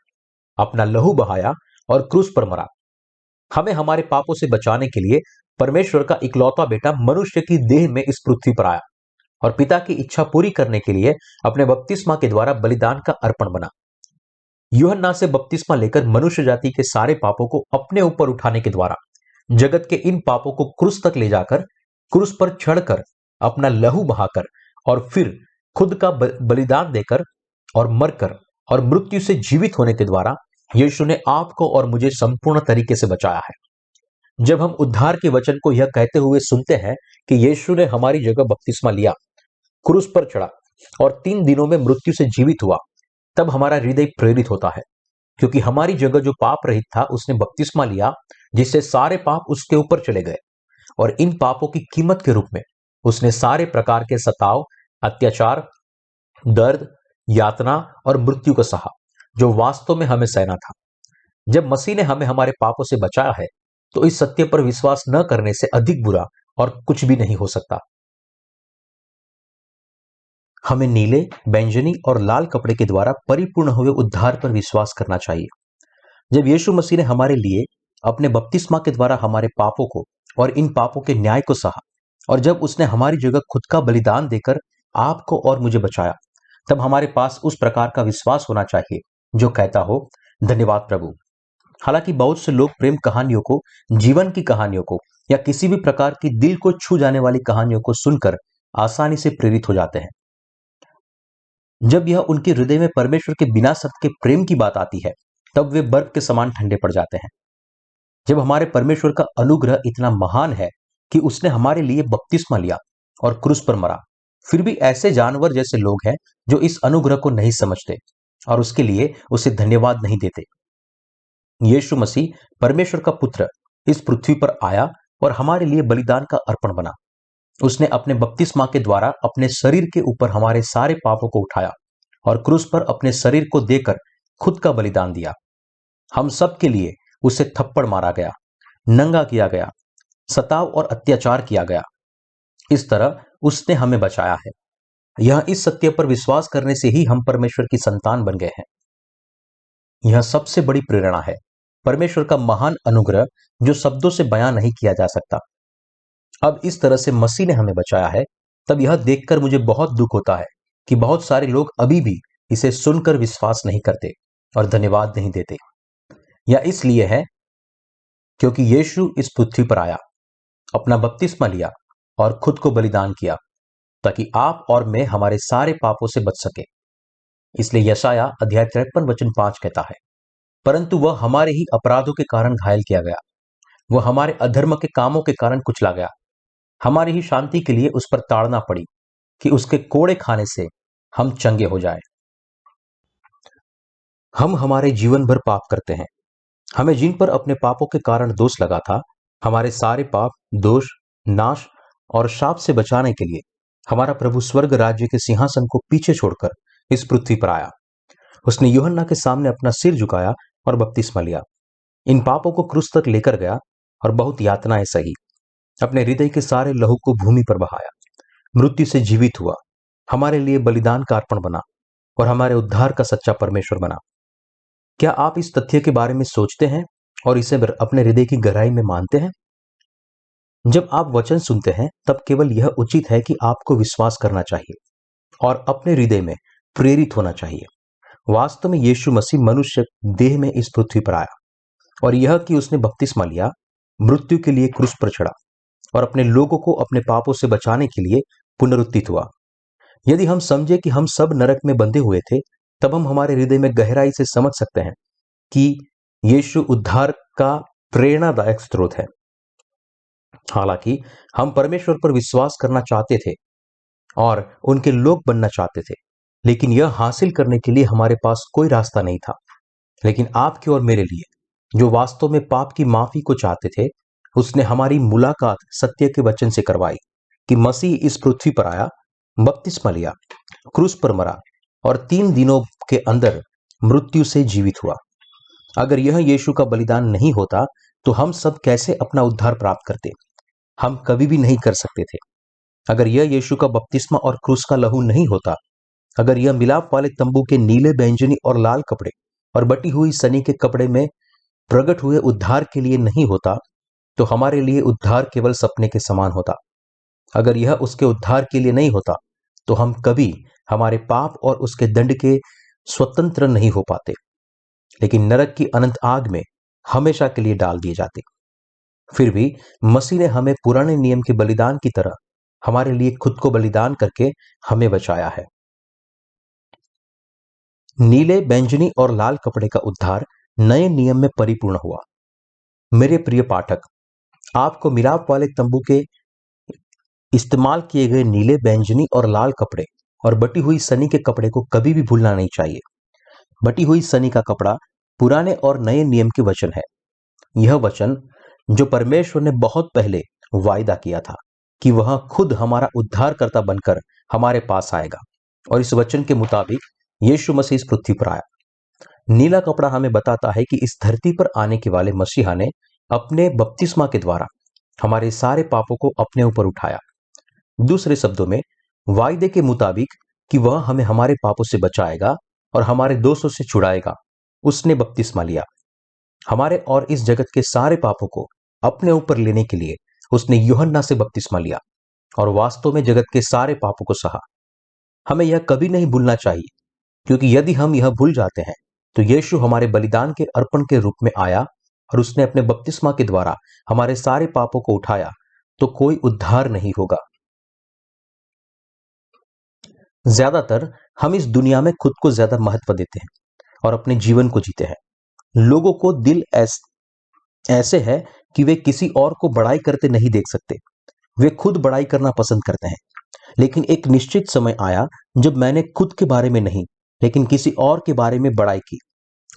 अपना लहू बहाया और क्रूस पर मरा। हमें हमारे पापों से बचाने के लिए परमेश्वर का इकलौता बेटा मनुष्य की देह में इस पृथ्वी पर आया और पिता की इच्छा पूरी करने के लिए अपने बपतिस्मा के द्वारा बलिदान का अर्पण बना। यूहन्ना से बपतिस्मा लेकर मनुष्य जाति के सारे पापों को अपने ऊपर उठाने के द्वारा जगत के इन पापों को क्रूस तक ले जाकर, क्रूस पर चढ़कर, अपना लहू बहाकर और फिर खुद का बलिदान देकर और मरकर और मृत्यु से जीवित होने के द्वारा यीशु ने आपको और मुझे संपूर्ण तरीके से बचाया है। जब हम उद्धार के वचन को यह कहते हुए सुनते हैं कि यीशु ने हमारी जगह बपतिस्मा लिया, क्रूस पर चढ़ा और 3 दिनों में मृत्यु से जीवित हुआ, तब हमारा हृदय प्रेरित होता है। क्योंकि हमारी जगह जो पाप रहित था उसने बपतिस्मा लिया, जिससे सारे पाप उसके ऊपर चले गए, और इन पापों की कीमत के रूप में उसने सारे प्रकार के सताव, अत्याचार, दर्द, यातना और मृत्यु को सहा, जो वास्तव में हमें सहना था। जब मसीह ने हमें हमारे पापों से बचाया है, तो इस सत्य पर विश्वास न करने से अधिक बुरा और कुछ भी नहीं हो सकता। हमें नीले, बैंगनी और लाल कपड़े के द्वारा परिपूर्ण हुए उद्धार पर विश्वास करना चाहिए। जब यीशु मसीह ने हमारे लिए अपने बपतिस्मा के द्वारा हमारे पापों को और इन पापों के न्याय को सहा, और जब उसने हमारी जगह खुद का बलिदान देकर आपको और मुझे बचाया, तब हमारे पास उस प्रकार का विश्वास होना चाहिए जो कहता हो, धन्यवाद प्रभु। हालांकि बहुत से लोग प्रेम कहानियों को, जीवन की कहानियों को या किसी भी प्रकार की दिल को छू जाने वाली कहानियों को सुनकर आसानी से प्रेरित हो जाते हैं। जब यह उनके हृदय में परमेश्वर के बिना शर्त के प्रेम की बात आती है, तब वे बर्फ के समान ठंडे पड़ जाते हैं। जब हमारे परमेश्वर का अनुग्रह इतना महान है कि उसने हमारे लिए बपतिस्मा लिया और क्रूस पर मरा, फिर भी ऐसे जानवर जैसे लोग हैं जो इस अनुग्रह को नहीं समझते और उसके लिए उसे धन्यवाद नहीं देते। यीशु मसीह परमेश्वर का पुत्र इस पृथ्वी पर आया और हमारे लिए बलिदान का अर्पण बना। उसने अपने बपतिस्मा के द्वारा अपने शरीर के ऊपर हमारे सारे पापों को उठाया और क्रूस पर अपने शरीर को देकर खुद का बलिदान दिया। हम सब के लिए उसे थप्पड़ मारा गया, नंगा किया गया, सताव और अत्याचार किया गया। इस तरह उसने हमें बचाया है। यह इस सत्य पर विश्वास करने से ही हम परमेश्वर की संतान बन गए हैं। यह सबसे बड़ी प्रेरणा है, परमेश्वर का महान अनुग्रह जो शब्दों से बयां नहीं किया जा सकता। अब इस तरह से मसीह ने हमें बचाया है, तब यह देखकर मुझे बहुत दुख होता है कि बहुत सारे लोग अभी भी इसे सुनकर विश्वास नहीं करते और धन्यवाद नहीं देते। यह इसलिए है क्योंकि यीशु इस पृथ्वी पर आया, अपना बपतिस्मा लिया और खुद को बलिदान किया, ताकि आप और मैं हमारे सारे पापों से बच सके। इसलिए यशाया अध्याय 53 वचन 5 कहता है, परंतु वह हमारे ही अपराधों के कारण घायल किया गया, वह हमारे अधर्म के कामों के कारण कुचला गया, हमारी ही शांति के लिए उस पर ताड़ना पड़ी कि उसके कोड़े खाने से हम चंगे हो जाएं। हम हमारे जीवन भर पाप करते हैं। हमें जिन पर अपने पापों के कारण दोष लगा था, हमारे सारे पाप, दोष, नाश और शाप से बचाने के लिए हमारा प्रभु स्वर्ग राज्य के सिंहासन को पीछे छोड़कर इस पृथ्वी पर आया। उसने यूहन्ना के सामने अपना सिर झुकाया और बपतिस्मा लिया। इन पापों को क्रूस तक लेकर गया और बहुत यातनाएं सही। अपने हृदय के सारे लहू को भूमि पर बहाया, मृत्यु से जीवित हुआ, हमारे लिए बलिदान का अर्पण बना और हमारे उद्धार का सच्चा परमेश्वर बना। क्या आप इस तथ्य के बारे में सोचते हैं और इसे अपने हृदय की गहराई में मानते हैं? जब आप वचन सुनते हैं, तब केवल यह उचित है कि आपको विश्वास करना चाहिए और अपने हृदय में प्रेरित होना चाहिए। वास्तव में यीशु मसीह मनुष्य देह में इस पृथ्वी पर आया, और यह कि उसने बपतिस्मा लिया, मृत्यु के लिए क्रूस पर चढ़ा और अपने लोगों को अपने पापों से बचाने के लिए पुनरुत्थित हुआ। यदि हम समझे कि हम सब नरक में बंधे हुए थे, तब हम हमारे हृदय में गहराई से समझ सकते हैं कि यीशु उद्धार का प्रेरणादायक स्रोत है। हालांकि हम परमेश्वर पर विश्वास करना चाहते थे और उनके लोग बनना चाहते थे, लेकिन यह हासिल करने के लिए हमारे पास कोई रास्ता नहीं था। लेकिन आपके और मेरे लिए, जो वास्तव में पाप की माफी को चाहते थे, उसने हमारी मुलाकात सत्य के वचन से करवाई कि मसीह इस पृथ्वी पर आया, बपतिस्मा लिया, क्रूस पर मरा और 3 दिनों के अंदर मृत्यु से जीवित हुआ। अगर यह यीशु का बलिदान नहीं होता, तो हम सब कैसे अपना उद्धार प्राप्त करते? हम कभी भी नहीं कर सकते थे। अगर यह यीशु का बपतिस्मा और क्रूस का लहू नहीं होता, अगर यह मिलाप वाले तंबू के नीले, बैंगनी और लाल कपड़े और बटी हुई सनी के कपड़े में प्रकट हुए उद्धार के लिए नहीं होता, तो हमारे लिए उद्धार केवल सपने के समान होता। अगर यह उसके उद्धार के लिए नहीं होता, तो हम कभी हमारे पाप और उसके दंड के स्वतंत्र नहीं हो पाते, लेकिन नरक की अनंत आग में हमेशा के लिए डाल दिए जाते। फिर भी मसीह ने हमें पुराने नियम के बलिदान की तरह हमारे लिए खुद को बलिदान करके हमें बचाया है। नीले, बैंगनी और लाल कपड़े का उद्धार नए नियम में परिपूर्ण हुआ। मेरे प्रिय पाठक, आपको मिलाप वाले तंबू के इस्तेमाल किए गए नीले, बैंगनी और लाल कपड़े और बटी हुई सनी के कपड़े को कभी भी भूलना नहीं चाहिए। बटी हुई सनी का कपड़ा पुराने और नए नियम के वचन है। यह वचन जो परमेश्वर ने बहुत पहले वायदा किया था कि वह खुद हमारा उद्धारकर्ता बनकर हमारे पास आएगा, और इस वचन के मुताबिक यीशु मसीह इस पृथ्वी पर आया। नीला कपड़ा हमें बताता है कि इस धरती पर आने के वाले मसीहा ने अपने बपतिस्मा के द्वारा हमारे सारे पापों को अपने ऊपर उठाया। दूसरे शब्दों में, वायदे के मुताबिक कि वह हमें हमारे पापों से बचाएगा और हमारे दोषों से छुड़ाएगा, उसने बपतिस्मा लिया। हमारे और इस जगत के सारे पापों को अपने ऊपर लेने के लिए उसने यूहन्ना से बपतिस्मा लिया और वास्तव में जगत के सारे पापों को सहा। हमें यह कभी नहीं भूलना चाहिए, क्योंकि यदि हम यह भूल जाते हैं तो यीशु हमारे बलिदान के अर्पण के रूप में आया और उसने अपने बपतिस्मा के द्वारा हमारे सारे पापों को उठाया, तो कोई उद्धार नहीं होगा। ज्यादातर हम इस दुनिया में खुद को ज्यादा महत्व देते हैं और अपने जीवन को जीते हैं। लोगों को दिल ऐसे है कि वे किसी और को बड़ाई करते नहीं देख सकते। वे खुद बड़ाई करना पसंद करते हैं। लेकिन एक निश्चित समय आया जब मैंने खुद के बारे में नहीं, लेकिन किसी और के बारे में बड़ाई की,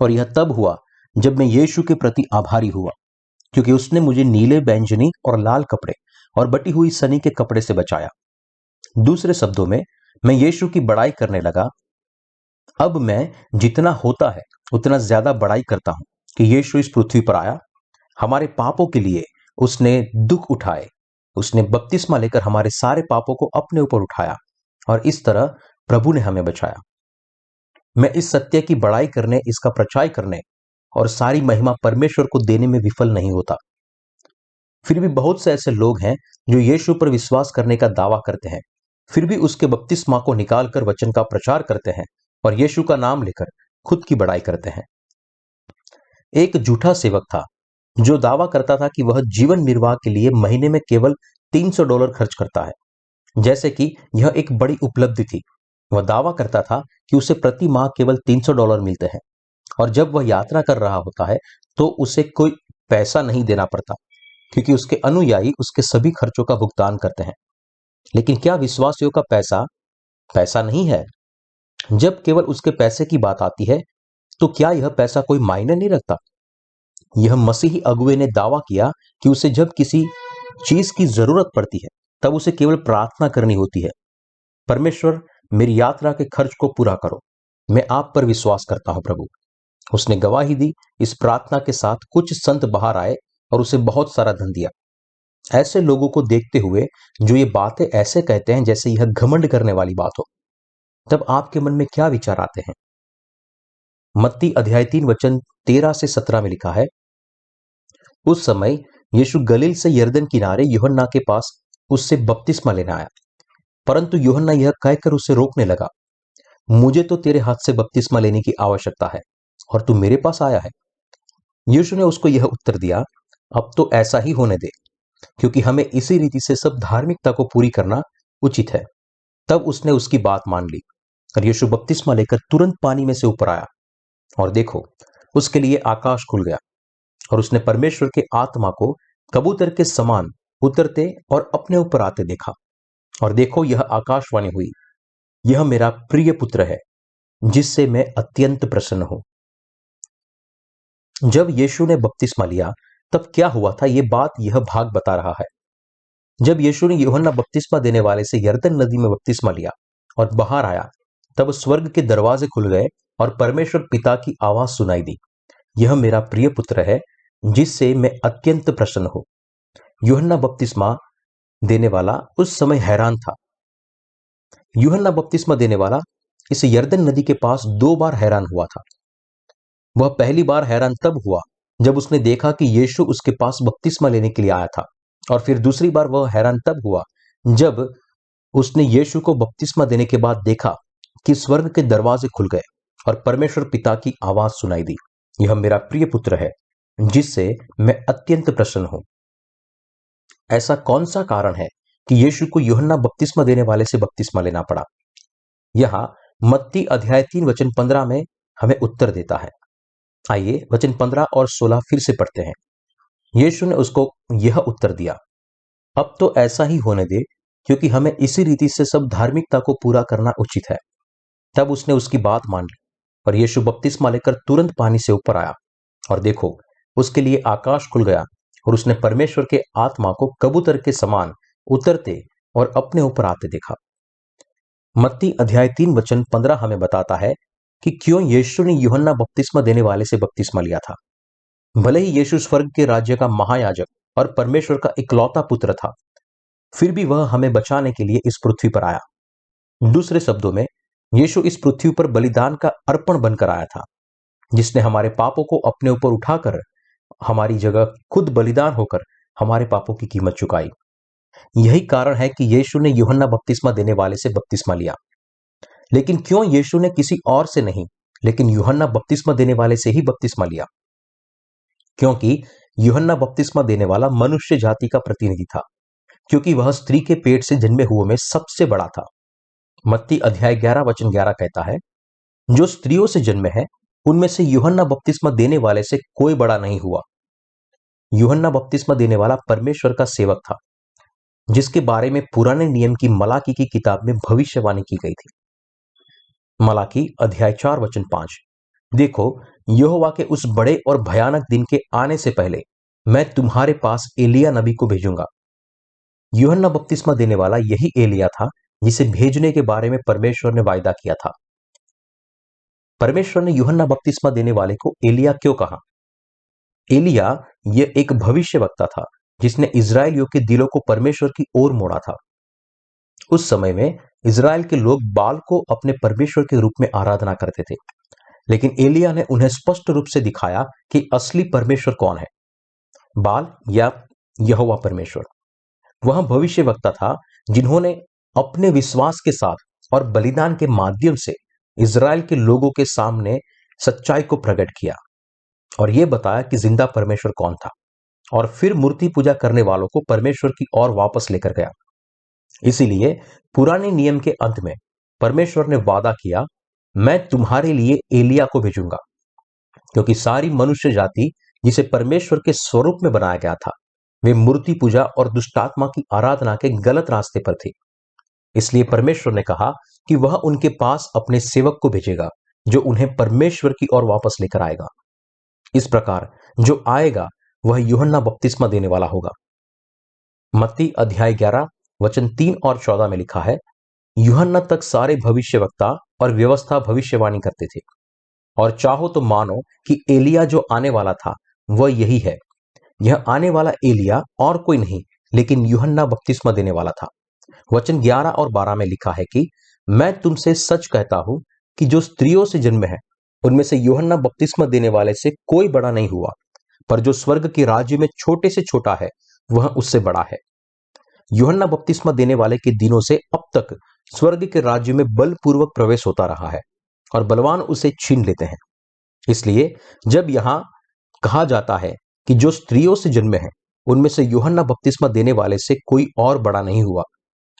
और यह तब हुआ जब मैं यीशु के प्रति आभारी हुआ, क्योंकि उसने मुझे नीले, बैंगनी और लाल कपड़े और बटी हुई सनी के कपड़े से बचाया। दूसरे शब्दों में, मैं यीशु की बड़ाई करने लगा। अब मैं जितना होता है उतना ज्यादा बड़ाई करता हूं कि यीशु इस पृथ्वी पर आया, हमारे पापों के लिए उसने दुख उठाए, उसने बपतिस्मा लेकर हमारे सारे पापों को अपने ऊपर उठाया, और इस तरह प्रभु ने हमें बचाया। मैं इस सत्य की बड़ाई करने, इसका प्रचार करने और सारी महिमा परमेश्वर को देने में विफल नहीं होता। फिर भी बहुत से ऐसे लोग हैं जो यीशु पर विश्वास करने का दावा करते हैं, फिर भी उसके बपतिस्मा को निकालकर वचन का प्रचार करते हैं और यीशु का नाम लेकर खुद की बड़ाई करते हैं। एक झूठा सेवक था जो दावा करता था कि वह जीवन निर्वाह के लिए महीने में केवल $300 खर्च करता है, जैसे कि यह एक बड़ी उपलब्धि थी। वह दावा करता था कि उसे प्रति माह केवल $300 मिलते हैं, और जब वह यात्रा कर रहा होता है तो उसे कोई पैसा नहीं देना पड़ता, क्योंकि उसके अनुयायी उसके सभी खर्चों का भुगतान करते हैं। लेकिन क्या विश्वासियों का पैसा पैसा नहीं है? जब केवल उसके पैसे की बात आती है तो क्या यह पैसा कोई मायने नहीं रखता? यह मसीही अगुवे ने दावा किया कि उसे जब किसी चीज की जरूरत पड़ती है तब उसे केवल प्रार्थना करनी होती है, परमेश्वर मेरी यात्रा के खर्च को पूरा करो, मैं आप पर विश्वास करता हूं प्रभु। उसने गवाही दी। इस प्रार्थना के साथ कुछ संत बाहर आए और उसे बहुत सारा धन दिया। ऐसे लोगों को देखते हुए जो ये बातें ऐसे कहते हैं जैसे यह घमंड करने वाली बात हो, तब आपके मन में क्या विचार आते हैं? मत्ती अध्याय 3 वचन 13 से 17 में लिखा है, उस समय यीशु गलील से यरदन किनारे यूहन्ना के पास उससे बपतिस्मा लेने आया, परंतु यूहन्ना यह कहकर उसे रोकने लगा, मुझे तो तेरे हाथ से बपतिस्मा लेने की आवश्यकता है और तू मेरे पास आया है। यीशु ने उसको यह उत्तर दिया, अब तो ऐसा ही होने दे, क्योंकि हमें इसी रीति से सब धार्मिकता को पूरी करना उचित है। तब उसने उसकी बात मान ली और यीशु बपतिस्मा लेकर तुरंत पानी में से ऊपर आया, और देखो, उसके लिए आकाश खुल गया और उसने परमेश्वर के आत्मा को कबूतर के समान उतरते और अपने ऊपर आते देखा। और देखो, यह आकाशवाणी हुई, यह मेरा प्रिय पुत्र है जिससे मैं अत्यंत प्रसन्न हूं। जब यीशु ने बपतिस्मा लिया तब क्या हुआ था, यह बात यह भाग बता रहा है। जब यीशु ने यूहन्ना बपतिस्मा देने वाले से यरदन नदी में बपतिस्मा लिया और बाहर आया, तब स्वर्ग के दरवाजे खुल गए और परमेश्वर पिता की आवाज सुनाई दी, यह मेरा प्रिय पुत्र है जिससे मैं अत्यंत प्रसन्न हूं। यूहन्ना बपतिस्मा देने वाला उस समय हैरान था। यूहन्ना बपतिस्मा देने वाला इस यरदन नदी के पास 2 बार हैरान हुआ था। वह पहली बार हैरान तब हुआ जब उसने देखा कि यीशु उसके पास बपतिस्मा लेने के लिए आया था, और फिर दूसरी बार वह हैरान तब हुआ जब उसने यीशु को बपतिस्मा देने के बाद देखा कि स्वर्ग के दरवाजे खुल गए और परमेश्वर पिता की आवाज सुनाई दी, यह मेरा प्रिय पुत्र है जिससे मैं अत्यंत प्रसन्न हूं। ऐसा कौन सा कारण है कि यीशु को यूहन्ना बपतिस्मा देने वाले से बपतिस्मा लेना पड़ा? यहां मत्ती अध्याय 3 वचन 15 में हमें उत्तर देता है। आइए वचन 15 और 16 फिर से पढ़ते हैं। यीशु ने उसको यह उत्तर दिया, अब तो ऐसा ही होने दे, क्योंकि हमें इसी रीति से सब धार्मिकता को पूरा करना उचित है। तब उसने उसकी बात मान ली और यीशु बपतिस्मा लेकर तुरंत पानी से ऊपर आया और देखो, उसके लिए आकाश खुल गया और उसने परमेश्वर के आत्मा को कबूतर के समान उतरते और अपने ऊपर आते देखा। मत्ती अध्याय 3 वचन 15 हमें बताता है कि क्यों यीशु ने यूहन्ना बपतिस्मा देने वाले से बपतिस्मा लिया था। भले ही यीशु स्वर्ग के राज्य का महायाजक और परमेश्वर का इकलौता पुत्र था, फिर भी वह हमें बचाने के लिए इस पृथ्वी पर आया। दूसरे शब्दों में, यीशु इस पृथ्वी पर बलिदान का अर्पण बनकर आया था, जिसने हमारे पापों को अपने ऊपर उठाकर हमारी जगह खुद बलिदान होकर हमारे पापों की कीमत चुकाई। यही कारण है कि यीशु ने यूहन्ना बपतिस्मा देने वाले से बपतिस्मा लिया। लेकिन क्यों यीशु ने किसी और से नहीं, लेकिन यूहन्ना बपतिस्मा देने वाले से ही बपतिस्मा लिया? क्योंकि यूहन्ना बपतिस्मा देने वाला मनुष्य जाति का प्रतिनिधि था, क्योंकि वह स्त्री के पेट से जन्मे हुए में सबसे बड़ा था। मत्ती अध्याय 11 वचन 11 कहता है, जो स्त्रियों से जन्मे हैं उनमें से यूहन्ना बपतिस्मा देने वाले से कोई बड़ा नहीं हुआ। यूहन्ना बपतिस्मा देने वाला परमेश्वर का सेवक था, जिसके बारे में पुराने नियम की मलाकी की किताब में भविष्यवाणी की गई थी। मलाकी अध्याय 4 वचन 5, देखो, यहोवा के उस बड़े और भयानक दिन के आने से पहले मैं तुम्हारे पास एलिया नबी को भेजूंगा। यूहन्ना बपतिस्मा देने वाला यही एलिया था जिसे भेजने के बारे में परमेश्वर ने वायदा किया था। परमेश्वर ने यूहन्ना बपतिस्मा देने वाले को एलिया क्यों कहा? एलिया यह एक भविष्यवक्ता था जिसने इजराइलियों के दिलों को परमेश्वर की ओर मोड़ा था। उस समय में इजराइल के लोग बाल को अपने परमेश्वर के रूप में आराधना करते थे, लेकिन एलिया ने उन्हें स्पष्ट रूप से दिखाया कि असली परमेश्वर कौन है, बाल या यहोवा परमेश्वर। वह भविष्यवक्ता था जिन्होंने अपने विश्वास के साथ और बलिदान के माध्यम से इजराइल के लोगों के सामने सच्चाई को प्रकट किया और यह बताया कि जिंदा परमेश्वर कौन था, और फिर मूर्ति पूजा करने वालों को परमेश्वर की ओर वापस लेकर गया। इसीलिए पुराने नियम के अंत में परमेश्वर ने वादा किया, मैं तुम्हारे लिए एलिया को भेजूंगा, क्योंकि सारी मनुष्य जाति जिसे परमेश्वर के स्वरूप में बनाया गया था, वे मूर्ति पूजा और दुष्टात्मा की आराधना के गलत रास्ते पर थे। इसलिए परमेश्वर ने कहा कि वह उनके पास अपने सेवक को भेजेगा, जो उन्हें परमेश्वर की ओर वापस लेकर आएगा। इस प्रकार जो आएगा वह यूहन्ना बपतिस्मा देने वाला होगा। मत्ती अध्याय 11 वचन 3 और 14 में लिखा है, यूहन्ना तक सारे भविष्यवक्ता और व्यवस्था भविष्यवाणी करते थे, और चाहो तो मानो कि एलिया जो आने वाला था वह यही है। यह आने वाला एलिया और कोई नहीं लेकिन यूहन्ना बपतिस्मा देने वाला था। वचन 11 और 12 में लिखा है कि मैं तुमसे सच कहता हूं कि जो स्त्रियों से जन्मे हैं उनमें से यूहन्ना बपतिस्मा देने वाले से कोई बड़ा नहीं हुआ, पर जो स्वर्ग के राज्य में छोटे से छोटा है वह उससे बड़ा है। यूहन्ना बपतिस्मा देने वाले के दिनों से अब तक स्वर्ग के राज्य में बलपूर्वक प्रवेश होता रहा है और बलवान उसे छीन लेते हैं। इसलिए जब यहां कहा जाता है कि जो स्त्रियों से जन्मे हैं उनमें से यूहन्ना बपतिस्मा देने वाले से कोई और बड़ा नहीं हुआ,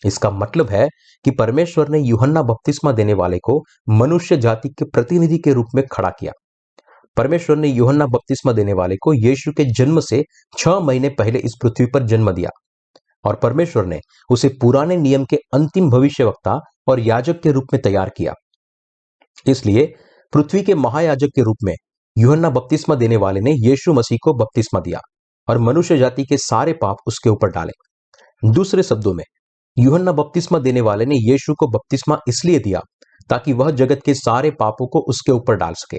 इसका मतलब है कि परमेश्वर ने यूहन्ना बपतिस्मा देने वाले को मनुष्य जाति के प्रतिनिधि के रूप में खड़ा किया। परमेश्वर ने यूहन्ना बपतिस्मा देने वाले को यीशु के जन्म से 6 महीने पहले इस पृथ्वी पर जन्म दिया, और परमेश्वर ने उसे पुराने नियम के अंतिम भविष्यवक्ता और याजक के रूप में तैयार किया। इसलिए पृथ्वी के महायाजक के रूप में यूहन्ना बपतिस्मा देने वाले ने यीशु मसीह को बपतिस्मा दिया और मनुष्य जाति के सारे पाप उसके ऊपर डाले। दूसरे शब्दों में, यूहन्ना बपतिस्मा देने वाले ने यीशु को बपतिस्मा इसलिए दिया ताकि वह जगत के सारे पापों को उसके ऊपर डाल सके।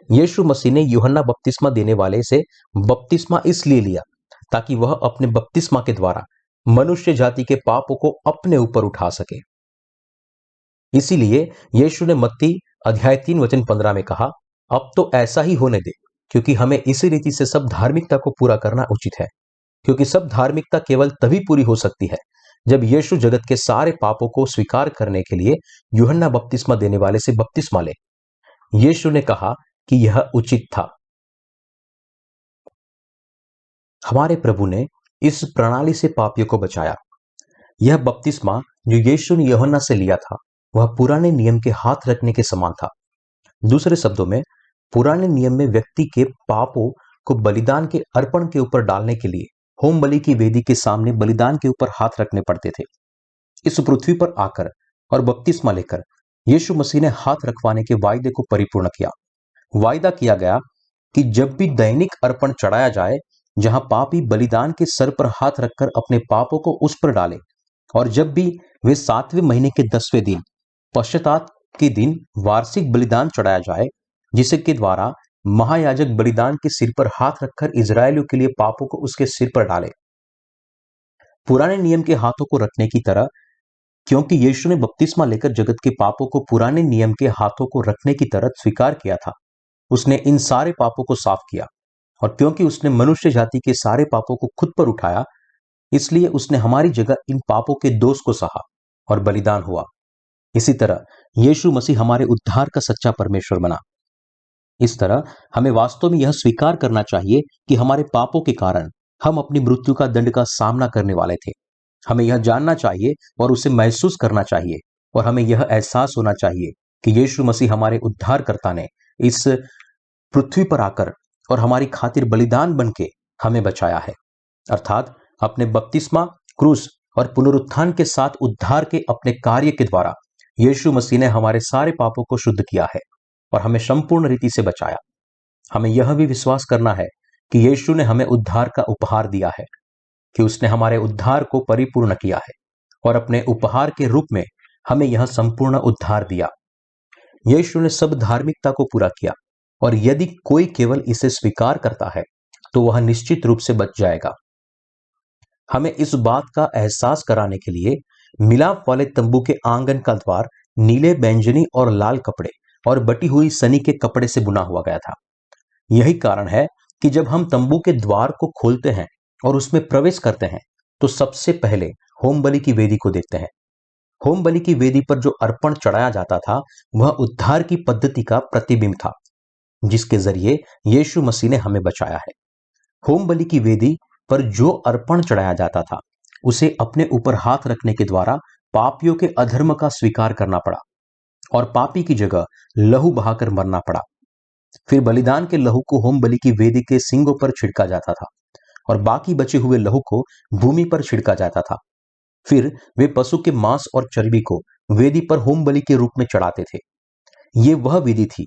यीशु मसीह ने यूहन्ना बपतिस्मा देने वाले से बपतिस्मा इसलिए लिया ताकि वह अपने बपतिस्मा के द्वारा मनुष्य जाति के पापों को अपने ऊपर उठा सके। इसीलिए यीशु ने मत्ती अध्याय 3 वचन 15 में कहा, अब तो ऐसा ही होने दे, क्योंकि हमें इसी रीति से सब धार्मिकता को पूरा करना उचित है। क्योंकि सब धार्मिकता केवल तभी पूरी हो सकती है जब यीशु जगत के सारे पापों को स्वीकार करने के लिए यूहन्ना बपतिस्मा देने वाले से बपतिस्मा ले। यीशु ने कहा कि यह उचित था। हमारे प्रभु ने इस प्रणाली से पापियों को बचाया। यह बपतिस्मा जो यीशु ने यूहन्ना से लिया था वह पुराने नियम के हाथ रखने के समान था। दूसरे शब्दों में, पुराने नियम में व्यक्ति के पापों को बलिदान के अर्पण के ऊपर डालने के लिए होम बलि की वेदी के सामने बलिदान के ऊपर हाथ रखने पड़ते थे। इस पृथ्वी पर आकर और बपतिस्मा लेकर यीशु मसीह ने हाथ रखवाने के वायदे को परिपूर्ण किया। वायदा किया गया कि जब भी दैनिक अर्पण चढ़ाया जाए, जहां पापी बलिदान के सर पर हाथ रखकर अपने पापों को उस पर डाले, और जब भी वे 7वें महीने के 10वें दिन पश्चाताप के दिन वार्षिक बलिदान चढ़ाया जाए, जिसे के द्वारा महायाजक बलिदान के सिर पर हाथ रखकर इजरायलियों के लिए पापों को उसके सिर पर डाले। पुराने नियम के हाथों को रखने की तरह, क्योंकि यीशु ने बपतिस्मा लेकर जगत के पापों को पुराने नियम के हाथों को रखने की तरह स्वीकार किया था, उसने इन सारे पापों को साफ किया। और क्योंकि उसने मनुष्य जाति के सारे पापों को खुद पर उठाया, इसलिए उसने हमारी जगह इन पापों के दोष को सहा और बलिदान हुआ। इसी तरह यीशु मसीह हमारे उद्धार का सच्चा परमेश्वर बना। इस तरह हमें वास्तव में यह स्वीकार करना चाहिए कि हमारे पापों के कारण हम अपनी मृत्यु का दंड का सामना करने वाले थे। हमें यह जानना चाहिए और उसे महसूस करना चाहिए, और हमें यह एहसास होना चाहिए कि यीशु मसीह हमारे उद्धारकर्ता ने इस पृथ्वी पर आकर और हमारी खातिर बलिदान बनके हमें बचाया है। अर्थात अपने बपतिस्मा, क्रूस और पुनरुत्थान के साथ उद्धार के अपने कार्य के द्वारा यीशु मसीह ने हमारे सारे पापों को शुद्ध किया है और हमें संपूर्ण रीति से बचाया। हमें यह भी विश्वास करना है कि यीशु ने हमें उद्धार का उपहार दिया है, कि उसने हमारे उद्धार को परिपूर्ण किया है और अपने उपहार के रूप में हमें यह संपूर्ण उद्धार दिया। यीशु ने सब धार्मिकता को पूरा किया, और यदि कोई केवल इसे स्वीकार करता है तो वह निश्चित रूप से बच जाएगा। हमें इस बात का एहसास कराने के लिए मिलाप वाले तंबू के आंगन का द्वार नीले, बैंगनी और लाल कपड़े और बटी हुई सनी के कपड़े से बुना हुआ गया था। यही कारण है कि जब हम तंबू के द्वार को खोलते हैं और उसमें प्रवेश करते हैं, तो सबसे पहले होम बलि की वेदी को देखते हैं। होम बलि की वेदी पर जो अर्पण चढ़ाया जाता था, वह उद्धार की पद्धति का प्रतिबिंब था, जिसके जरिए यीशु मसीह ने हमें बचाया है। होम बलि की वेदी पर जो अर्पण चढ़ाया जाता था, उसे अपने ऊपर हाथ रखने के द्वारा पापियों के अधर्म का स्वीकार करना पड़ा और पापी की जगह लहू बहाकर मरना पड़ा। फिर बलिदान के लहू को होम बलि की वेदी के सींगों पर छिड़का जाता था और बाकी बचे हुए लहू को भूमि पर छिड़का जाता था। फिर वे पशु के मांस और चर्बी को वेदी पर होम बलि के रूप में चढ़ाते थे। ये वह विधि थी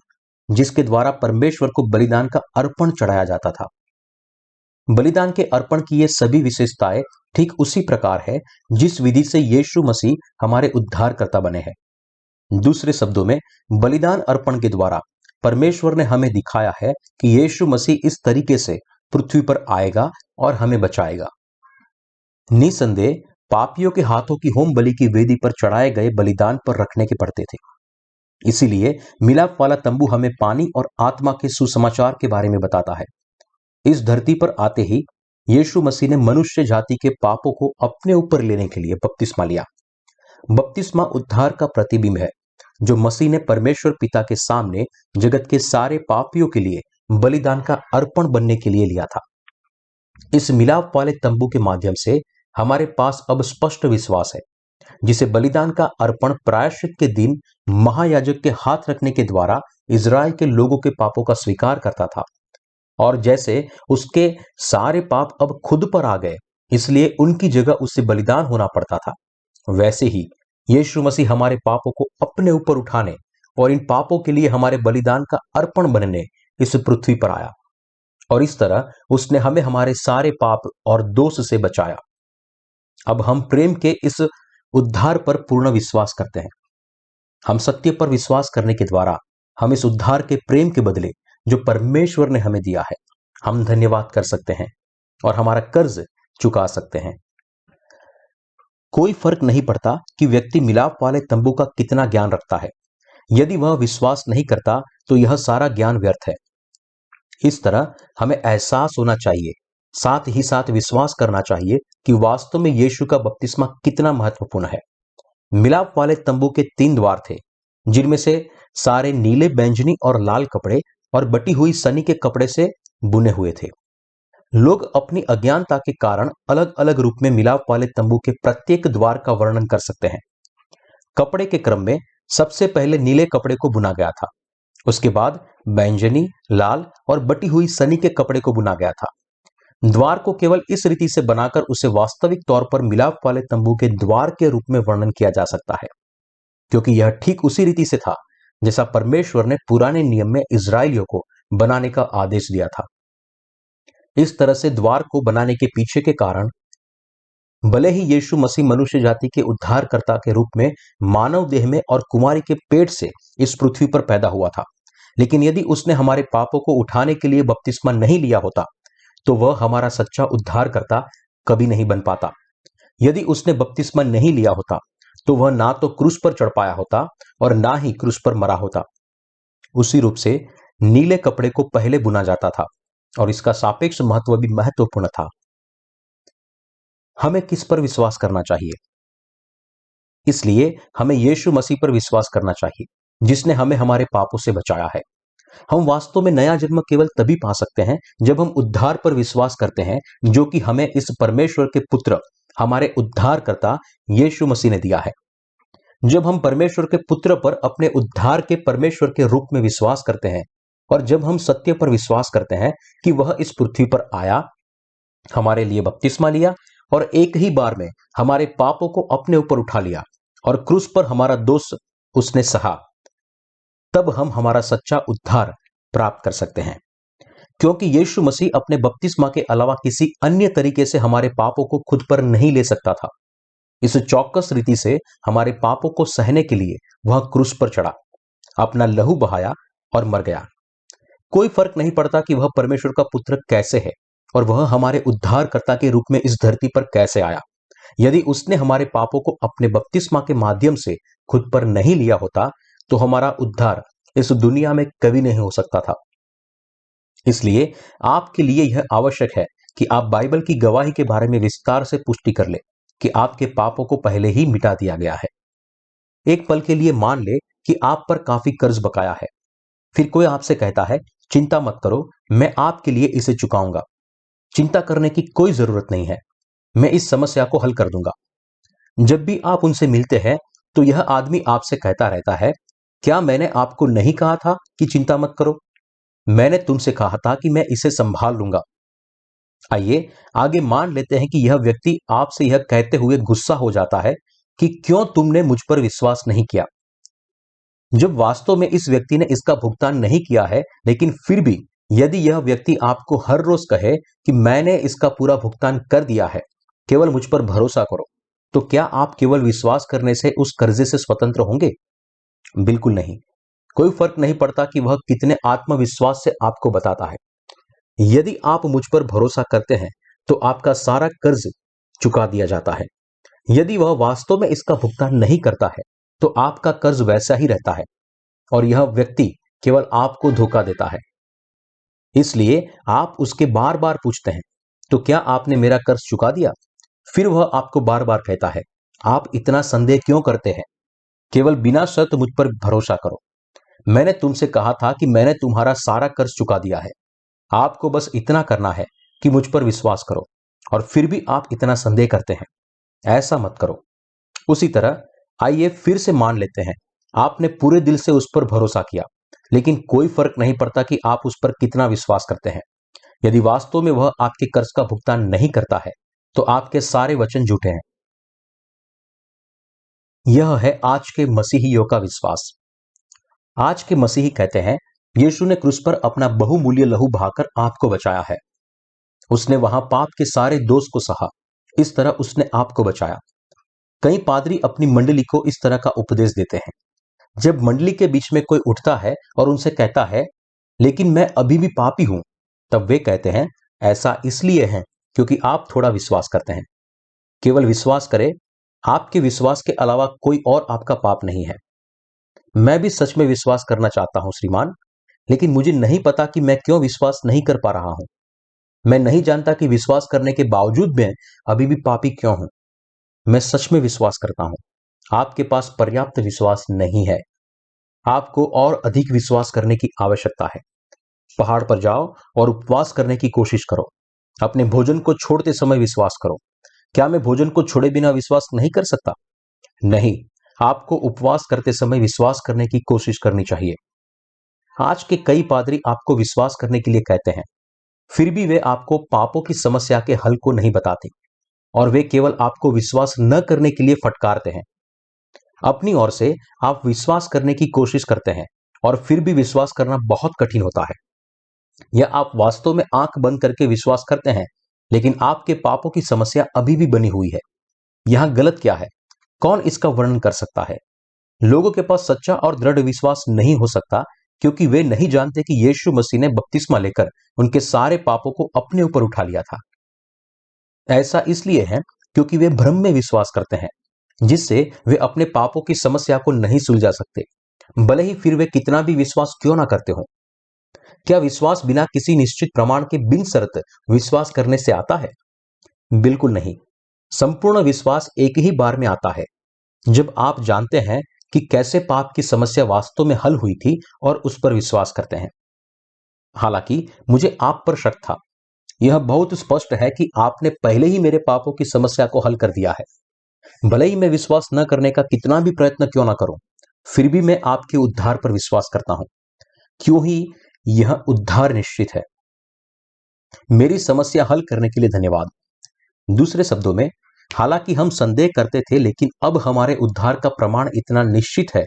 जिसके द्वारा परमेश्वर को बलिदान का अर्पण चढ़ाया जाता था। बलिदान के अर्पण की ये सभी विशेषताएं ठीक उसी प्रकार है जिस विधि से यीशु मसीह हमारे उद्धारकर्ता बने हैं। दूसरे शब्दों में, बलिदान अर्पण के द्वारा परमेश्वर ने हमें दिखाया है कि यीशु मसीह इस तरीके से पृथ्वी पर आएगा और हमें बचाएगा। निसंदेह पापियों के हाथों की होम बलि की वेदी पर चढ़ाए गए बलिदान पर रखने के पड़ते थे। इसीलिए मिलाप वाला तंबू हमें पानी और आत्मा के सुसमाचार के बारे में बताता है। इस धरती पर आते ही यीशु मसीह ने मनुष्य जाति के पापों को अपने ऊपर लेने के लिए बपतिस्मा लिया। बपतिस्मा उद्धार का प्रतिबिंब है, जो मसीह ने परमेश्वर पिता के सामने जगत के सारे पापियों के लिए बलिदान का अर्पण बनने के लिए लिया था। इस मिलाप वाले तंबू के माध्यम से हमारे पास अब स्पष्ट विश्वास है, जिसे बलिदान का अर्पण प्रायश्चित के दिन महायाजक के हाथ रखने के द्वारा इजराइल के लोगों के पापों का स्वीकार करता था। और जैसे उसके सारे पाप अब खुद पर आ गए, इसलिए उनकी जगह उससे बलिदान होना पड़ता था, वैसे ही यीशु मसीह हमारे पापों को अपने ऊपर उठाने और इन पापों के लिए हमारे बलिदान का अर्पण बनने इस पृथ्वी पर आया, और इस तरह उसने हमें हमारे सारे पाप और दोष से बचाया। अब हम प्रेम के इस उद्धार पर पूर्ण विश्वास करते हैं। हम सत्य पर विश्वास करने के द्वारा हम इस उद्धार के प्रेम के बदले जो परमेश्वर ने हमें दिया है, हम धन्यवाद कर सकते हैं और हमारा कर्ज चुका सकते हैं। कोई फर्क नहीं पड़ता कि व्यक्ति मिलाप वाले तंबू का कितना ज्ञान रखता है। यदि वह विश्वास नहीं करता तो यह सारा ज्ञान व्यर्थ है। इस तरह हमें एहसास होना चाहिए, साथ ही साथ विश्वास करना चाहिए कि वास्तव में यीशु का बपतिस्मा कितना महत्वपूर्ण है। मिलाप वाले तंबू के 3 द्वार थे, जिनमें से सारे नीले, बैंगनी और लाल कपड़े और बटी हुई सनी के कपड़े से बुने हुए थे। लोग अपनी अज्ञानता के कारण अलग अलग रूप में मिलाप वाले तंबू के प्रत्येक द्वार का वर्णन कर सकते हैं। कपड़े के क्रम में सबसे पहले नीले कपड़े को बुना गया था, उसके बाद बैंगनी, लाल और बटी हुई सनी के कपड़े को बुना गया था। द्वार को केवल इस रीति से बनाकर उसे वास्तविक तौर पर मिलाप वाले तंबू के द्वार के रूप में वर्णन किया जा सकता है। क्योंकि यह ठीक उसी रीति से था जैसा परमेश्वर ने पुराने नियम में इजरायलियों को बनाने का आदेश दिया था। इस तरह से द्वार को बनाने के पीछे के कारण, भले ही यीशु मसीह मनुष्य जाति के उद्धारकर्ता के रूप में मानव देह में और कुमारी के पेट से इस पृथ्वी पर पैदा हुआ था, लेकिन यदि उसने हमारे पापों को उठाने के लिए बपतिस्मा नहीं लिया होता तो वह हमारा सच्चा उद्धारकर्ता कभी नहीं बन पाता। यदि उसने बपतिस्मा नहीं लिया होता तो वह ना तो क्रूस पर चढ़ पाया होता और ना ही क्रूस पर मरा होता। उसी रूप से नीले कपड़े को पहले बुना जाता था और इसका सापेक्ष महत्व भी महत्वपूर्ण था। हमें किस पर विश्वास करना चाहिए? इसलिए हमें यीशु मसीह पर विश्वास करना चाहिए, जिसने हमें हमारे पापों से बचाया है। हम वास्तव में नया जन्म केवल तभी पा सकते हैं जब हम उद्धार पर विश्वास करते हैं, जो कि हमें इस परमेश्वर के पुत्र, हमारे उद्धारकर्ता यीशु मसीह ने दिया है। जब हम परमेश्वर के पुत्र पर अपने उद्धार के परमेश्वर के रूप में विश्वास करते हैं और जब हम सत्य पर विश्वास करते हैं कि वह इस पृथ्वी पर आया, हमारे लिए बपतिस्मा लिया और एक ही बार में हमारे पापों को अपने ऊपर उठा लिया और क्रूस पर हमारा दोष उसने सहा, तब हम हमारा सच्चा उद्धार प्राप्त कर सकते हैं। क्योंकि यीशु मसीह अपने बपतिस्मा के अलावा किसी अन्य तरीके से हमारे पापों को खुद पर नहीं ले सकता था। इस चौकस रीति से हमारे पापों को सहने के लिए वह क्रूस पर चढ़ा, अपना लहू बहाया और मर गया। कोई फर्क नहीं पड़ता कि वह परमेश्वर का पुत्र कैसे है और वह हमारे उद्धारकर्ता के रूप में इस धरती पर कैसे आया। यदि उसने हमारे पापों को अपने बपतिस्मा के माध्यम से खुद पर नहीं लिया होता तो हमारा उद्धार इस दुनिया में कभी नहीं हो सकता था। इसलिए आपके लिए यह आवश्यक है कि आप बाइबल की गवाही के बारे में विस्तार से पुष्टि कर ले कि आपके पापों को पहले ही मिटा दिया गया है। एक पल के लिए मान ले कि आप पर काफी कर्ज बकाया है। फिर कोई आपसे कहता है, चिंता मत करो, मैं आपके लिए इसे चुकाऊंगा। चिंता करने की कोई जरूरत नहीं है, मैं इस समस्या को हल कर दूंगा। जब भी आप उनसे मिलते हैं तो यह आदमी आपसे कहता रहता है, क्या मैंने आपको नहीं कहा था कि चिंता मत करो? मैंने तुमसे कहा था कि मैं इसे संभाल लूंगा। आइए आगे मान लेते हैं कि यह व्यक्ति आपसे यह कहते हुए गुस्सा हो जाता है कि क्यों तुमने मुझ पर विश्वास नहीं किया। जब वास्तव में इस व्यक्ति ने इसका भुगतान नहीं किया है, लेकिन फिर भी यदि यह व्यक्ति आपको हर रोज कहे कि मैंने इसका पूरा भुगतान कर दिया है, केवल मुझ पर भरोसा करो, तो क्या आप केवल विश्वास करने से उस कर्जे से स्वतंत्र होंगे? बिल्कुल नहीं। कोई फर्क नहीं पड़ता कि वह कितने आत्मविश्वास से आपको बताता है। यदि आप मुझ पर भरोसा करते हैं तो आपका सारा कर्ज चुका दिया जाता है। यदि वह वास्तव में इसका भुगतान नहीं करता है तो आपका कर्ज वैसा ही रहता है और यह व्यक्ति केवल आपको धोखा देता है। इसलिए आप उसके बार बार पूछते हैं, तो क्या आपने मेरा कर्ज चुका दिया? फिर वह आपको बार बार कहता है, आप इतना संदेह क्यों करते हैं? केवल बिना शर्त मुझ पर भरोसा करो। मैंने तुमसे कहा था कि मैंने तुम्हारा सारा कर्ज चुका दिया है। आपको बस इतना करना है कि मुझ पर विश्वास करो, और फिर भी आप इतना संदेह करते हैं। ऐसा मत करो। उसी तरह आइए फिर से मान लेते हैं, आपने पूरे दिल से उस पर भरोसा किया, लेकिन कोई फर्क नहीं पड़ता कि आप उस पर कितना विश्वास करते हैं। यदि वास्तव में वह आपके कर्ज का भुगतान नहीं करता है तो आपके सारे वचन झूठे हैं। यह है आज के मसीहियों का विश्वास। आज के मसीही कहते हैं, यीशु ने क्रूस पर अपना बहुमूल्य लहू बहाकर आपको बचाया है। उसने वहां पाप के सारे दोष को सहा, इस तरह उसने आपको बचाया। कई पादरी अपनी मंडली को इस तरह का उपदेश देते हैं। जब मंडली के बीच में कोई उठता है और उनसे कहता है, लेकिन मैं अभी भी पापी हूं, तब वे कहते हैं, ऐसा इसलिए है क्योंकि आप थोड़ा विश्वास करते हैं। केवल विश्वास करें, आपके विश्वास के अलावा कोई और आपका पाप नहीं है। मैं भी सच में विश्वास करना चाहता हूं श्रीमान, लेकिन मुझे नहीं पता कि मैं क्यों विश्वास नहीं कर पा रहा हूं। मैं नहीं जानता कि विश्वास करने के बावजूद मैं अभी भी पापी क्यों हूं। मैं सच में विश्वास करता हूं। आपके पास पर्याप्त विश्वास नहीं है। आपको और अधिक विश्वास करने की आवश्यकता है। पहाड़ पर जाओ और उपवास करने की कोशिश करो। अपने भोजन को छोड़ते समय विश्वास करो। क्या मैं भोजन को छोड़े बिना विश्वास नहीं कर सकता? नहीं, आपको उपवास करते समय विश्वास करने की कोशिश करनी चाहिए। आज के कई पादरी आपको विश्वास करने के लिए कहते हैं, फिर भी वे आपको पापों की समस्या के हल को नहीं बताते और वे केवल आपको विश्वास न करने के लिए फटकारते हैं। अपनी ओर से आप विश्वास करने की कोशिश करते हैं और फिर भी विश्वास करना बहुत कठिन होता है, या आप वास्तव में आंख बंद करके विश्वास करते हैं लेकिन आपके पापों की समस्या अभी भी बनी हुई है। यहां गलत क्या है? कौन इसका वर्णन कर सकता है? लोगों के पास सच्चा और दृढ़ विश्वास नहीं हो सकता क्योंकि वे नहीं जानते कि यीशु मसीह ने बपतिस्मा लेकर उनके सारे पापों को अपने ऊपर उठा लिया था। ऐसा इसलिए है क्योंकि वे भ्रम में विश्वास करते हैं, जिससे वे अपने पापों की समस्या को नहीं सुलझा सकते, भले ही फिर वे कितना भी विश्वास क्यों ना करते हो। क्या विश्वास बिना किसी निश्चित प्रमाण के बिन शर्त विश्वास करने से आता है? बिल्कुल नहीं। संपूर्ण विश्वास एक ही बार में आता है, जब आप जानते हैं कि कैसे पाप की समस्या वास्तव में हल हुई थी और उस पर विश्वास करते हैं। हालांकि मुझे आप पर शक था। यह बहुत स्पष्ट है कि आपने पहले ही मेरे पापों की समस्या को हल कर दिया है। भले ही मैं विश्वास न करने का कितना भी प्रयत्न क्यों ना करूं, फिर भी मैं आपके उद्धार पर विश्वास करता हूं। क्यों ही यह उद्धार निश्चित है। मेरी समस्या हल करने के लिए धन्यवाद। दूसरे शब्दों में, हालांकि हम संदेह करते थे, लेकिन अब हमारे उद्धार का प्रमाण इतना निश्चित है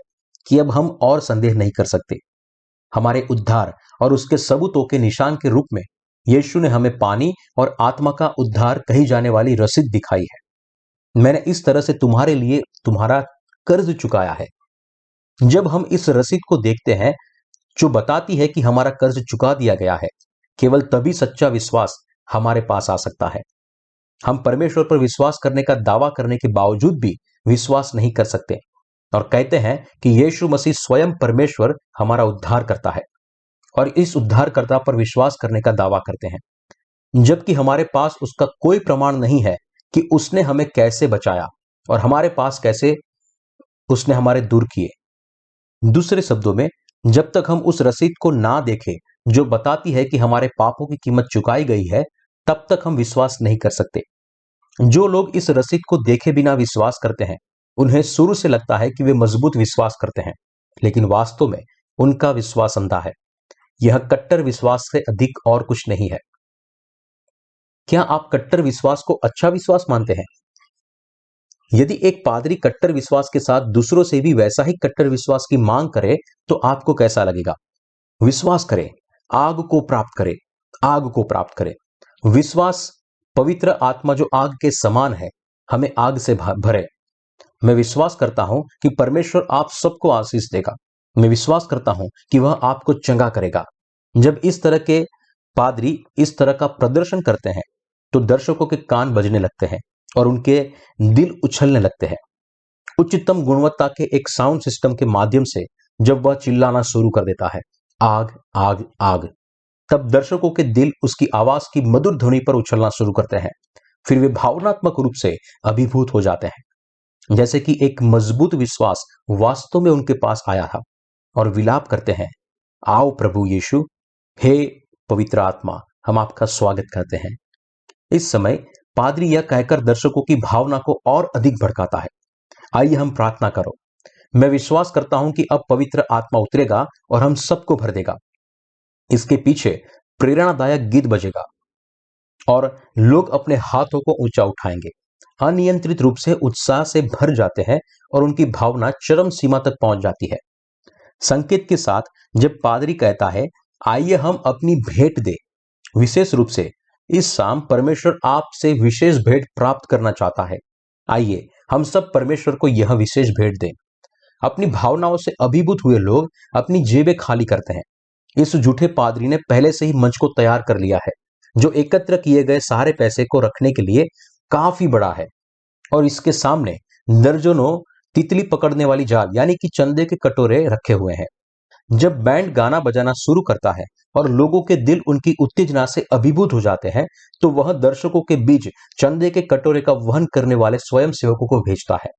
कि अब हम और संदेह नहीं कर सकते। हमारे उद्धार और उसके सबूतों के निशान के रूप में यीशु ने हमें पानी और आत्मा का उद्धार कही जाने वाली रसीद दिखाई है। मैंने इस तरह से तुम्हारे लिए तुम्हारा कर्ज चुकाया है। जब हम इस रसीद को देखते हैं जो बताती है कि हमारा कर्ज चुका दिया गया है, केवल तभी सच्चा विश्वास हमारे पास आ सकता है। हम परमेश्वर पर विश्वास करने का दावा करने के बावजूद भी विश्वास नहीं कर सकते और कहते हैं कि यीशु मसीह स्वयं परमेश्वर हमारा उद्धार करता है और इस उद्धारकर्ता पर विश्वास करने का दावा करते हैं, जबकि हमारे पास उसका कोई प्रमाण नहीं है कि उसने हमें कैसे बचाया और हमारे पास कैसे उसने हमारे दूर किए। दूसरे शब्दों में, जब तक हम उस रसीद को ना देखें जो बताती है कि हमारे पापों की कीमत चुकाई गई है, तब तक हम विश्वास नहीं कर सकते। जो लोग इस रसीद को देखे बिना विश्वास करते हैं, उन्हें शुरू से लगता है कि वे मजबूत विश्वास करते हैं, लेकिन वास्तव में उनका विश्वास अंधा है। यह कट्टर विश्वास से अधिक और कुछ नहीं है। क्या आप कट्टर विश्वास को अच्छा विश्वास मानते हैं? यदि एक पादरी कट्टर विश्वास के साथ दूसरों से भी वैसा ही कट्टर विश्वास की मांग करे, तो आपको कैसा लगेगा? विश्वास करें, आग को प्राप्त करें, आग को प्राप्त करें। विश्वास पवित्र आत्मा जो आग के समान है, हमें आग से भरे। मैं विश्वास करता हूं कि परमेश्वर आप सबको आशीष देगा। मैं विश्वास करता हूं कि वह आपको चंगा करेगा। जब इस तरह के पादरी इस तरह का प्रदर्शन करते हैं, तो दर्शकों के कान बजने लगते हैं और उनके दिल उछलने लगते हैं। उच्चतम गुणवत्ता के एक साउंड सिस्टम के माध्यम से जब वह चिल्लाना शुरू कर देता है, आग आग आग, तब दर्शकों के दिल उसकी आवाज की मधुर ध्वनि पर उछलना शुरू करते हैं। फिर वे भावनात्मक रूप से अभिभूत हो जाते हैं, जैसे कि एक मजबूत विश्वास वास्तव में उनके पास आया था, और विलाप करते हैं, आओ प्रभु यीशु, हे पवित्र आत्मा, हम आपका स्वागत करते हैं। इस समय पादरी यह कहकर दर्शकों की भावना को और अधिक भड़काता है। आइए हम प्रार्थना करो। मैं विश्वास करता हूं कि अब पवित्र आत्मा उतरेगा और हम सबको भर देगा। इसके पीछे प्रेरणादायक गीत बजेगा और लोग अपने हाथों को ऊंचा उठाएंगे, अनियंत्रित रूप से उत्साह से भर जाते हैं और उनकी भावना चरम सीमा तक पहुंच जाती है। संकेत के साथ जब पादरी कहता है, आइए हम अपनी भेंट दें, विशेष रूप से इस शाम परमेश्वर आपसे विशेष भेंट प्राप्त करना चाहता है। आइए हम सब परमेश्वर को यह विशेष भेंट दें। अपनी भावनाओं से अभिभूत हुए लोग अपनी जेबें खाली करते हैं। इस झूठे पादरी ने पहले से ही मंच को तैयार कर लिया है, जो एकत्र किए गए सारे पैसे को रखने के लिए काफी बड़ा है, और इसके सामने दर्जनों तितली पकड़ने वाली जाल यानी कि चंदे के कटोरे रखे हुए हैं। जब बैंड गाना बजाना शुरू करता है और लोगों के दिल उनकी उत्तेजना से अभिभूत हो जाते हैं, तो वह दर्शकों के बीच चंदे के कटोरे का वहन करने वाले स्वयं सेवकों को भेजता है।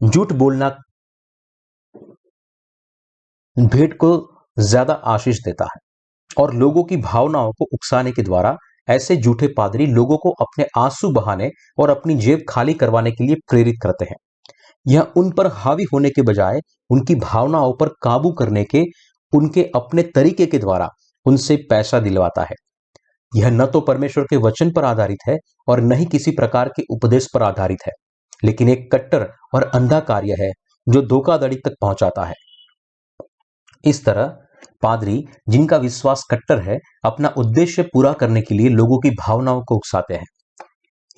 झूठ बोलना भेंट को ज्यादा आशीष देता है और लोगों की भावनाओं को उकसाने के द्वारा ऐसे झूठे पादरी लोगों को अपने आंसू बहाने और अपनी जेब खाली करवाने के लिए प्रेरित करते हैं। यह उन पर हावी होने के बजाय उनकी भावनाओं पर काबू करने के उनके अपने तरीके के द्वारा उनसे पैसा दिलवाता है। यह न तो परमेश्वर के वचन पर आधारित है और न ही किसी प्रकार के उपदेश पर आधारित है। लेकिन एक कट्टर और अंधा कार्य है जो धोखाधड़ी तक पहुंचाता है। इस तरह पादरी, जिनका विश्वास कट्टर है, अपना उद्देश्य पूरा करने के लिए लोगों की भावनाओं को उकसाते हैं।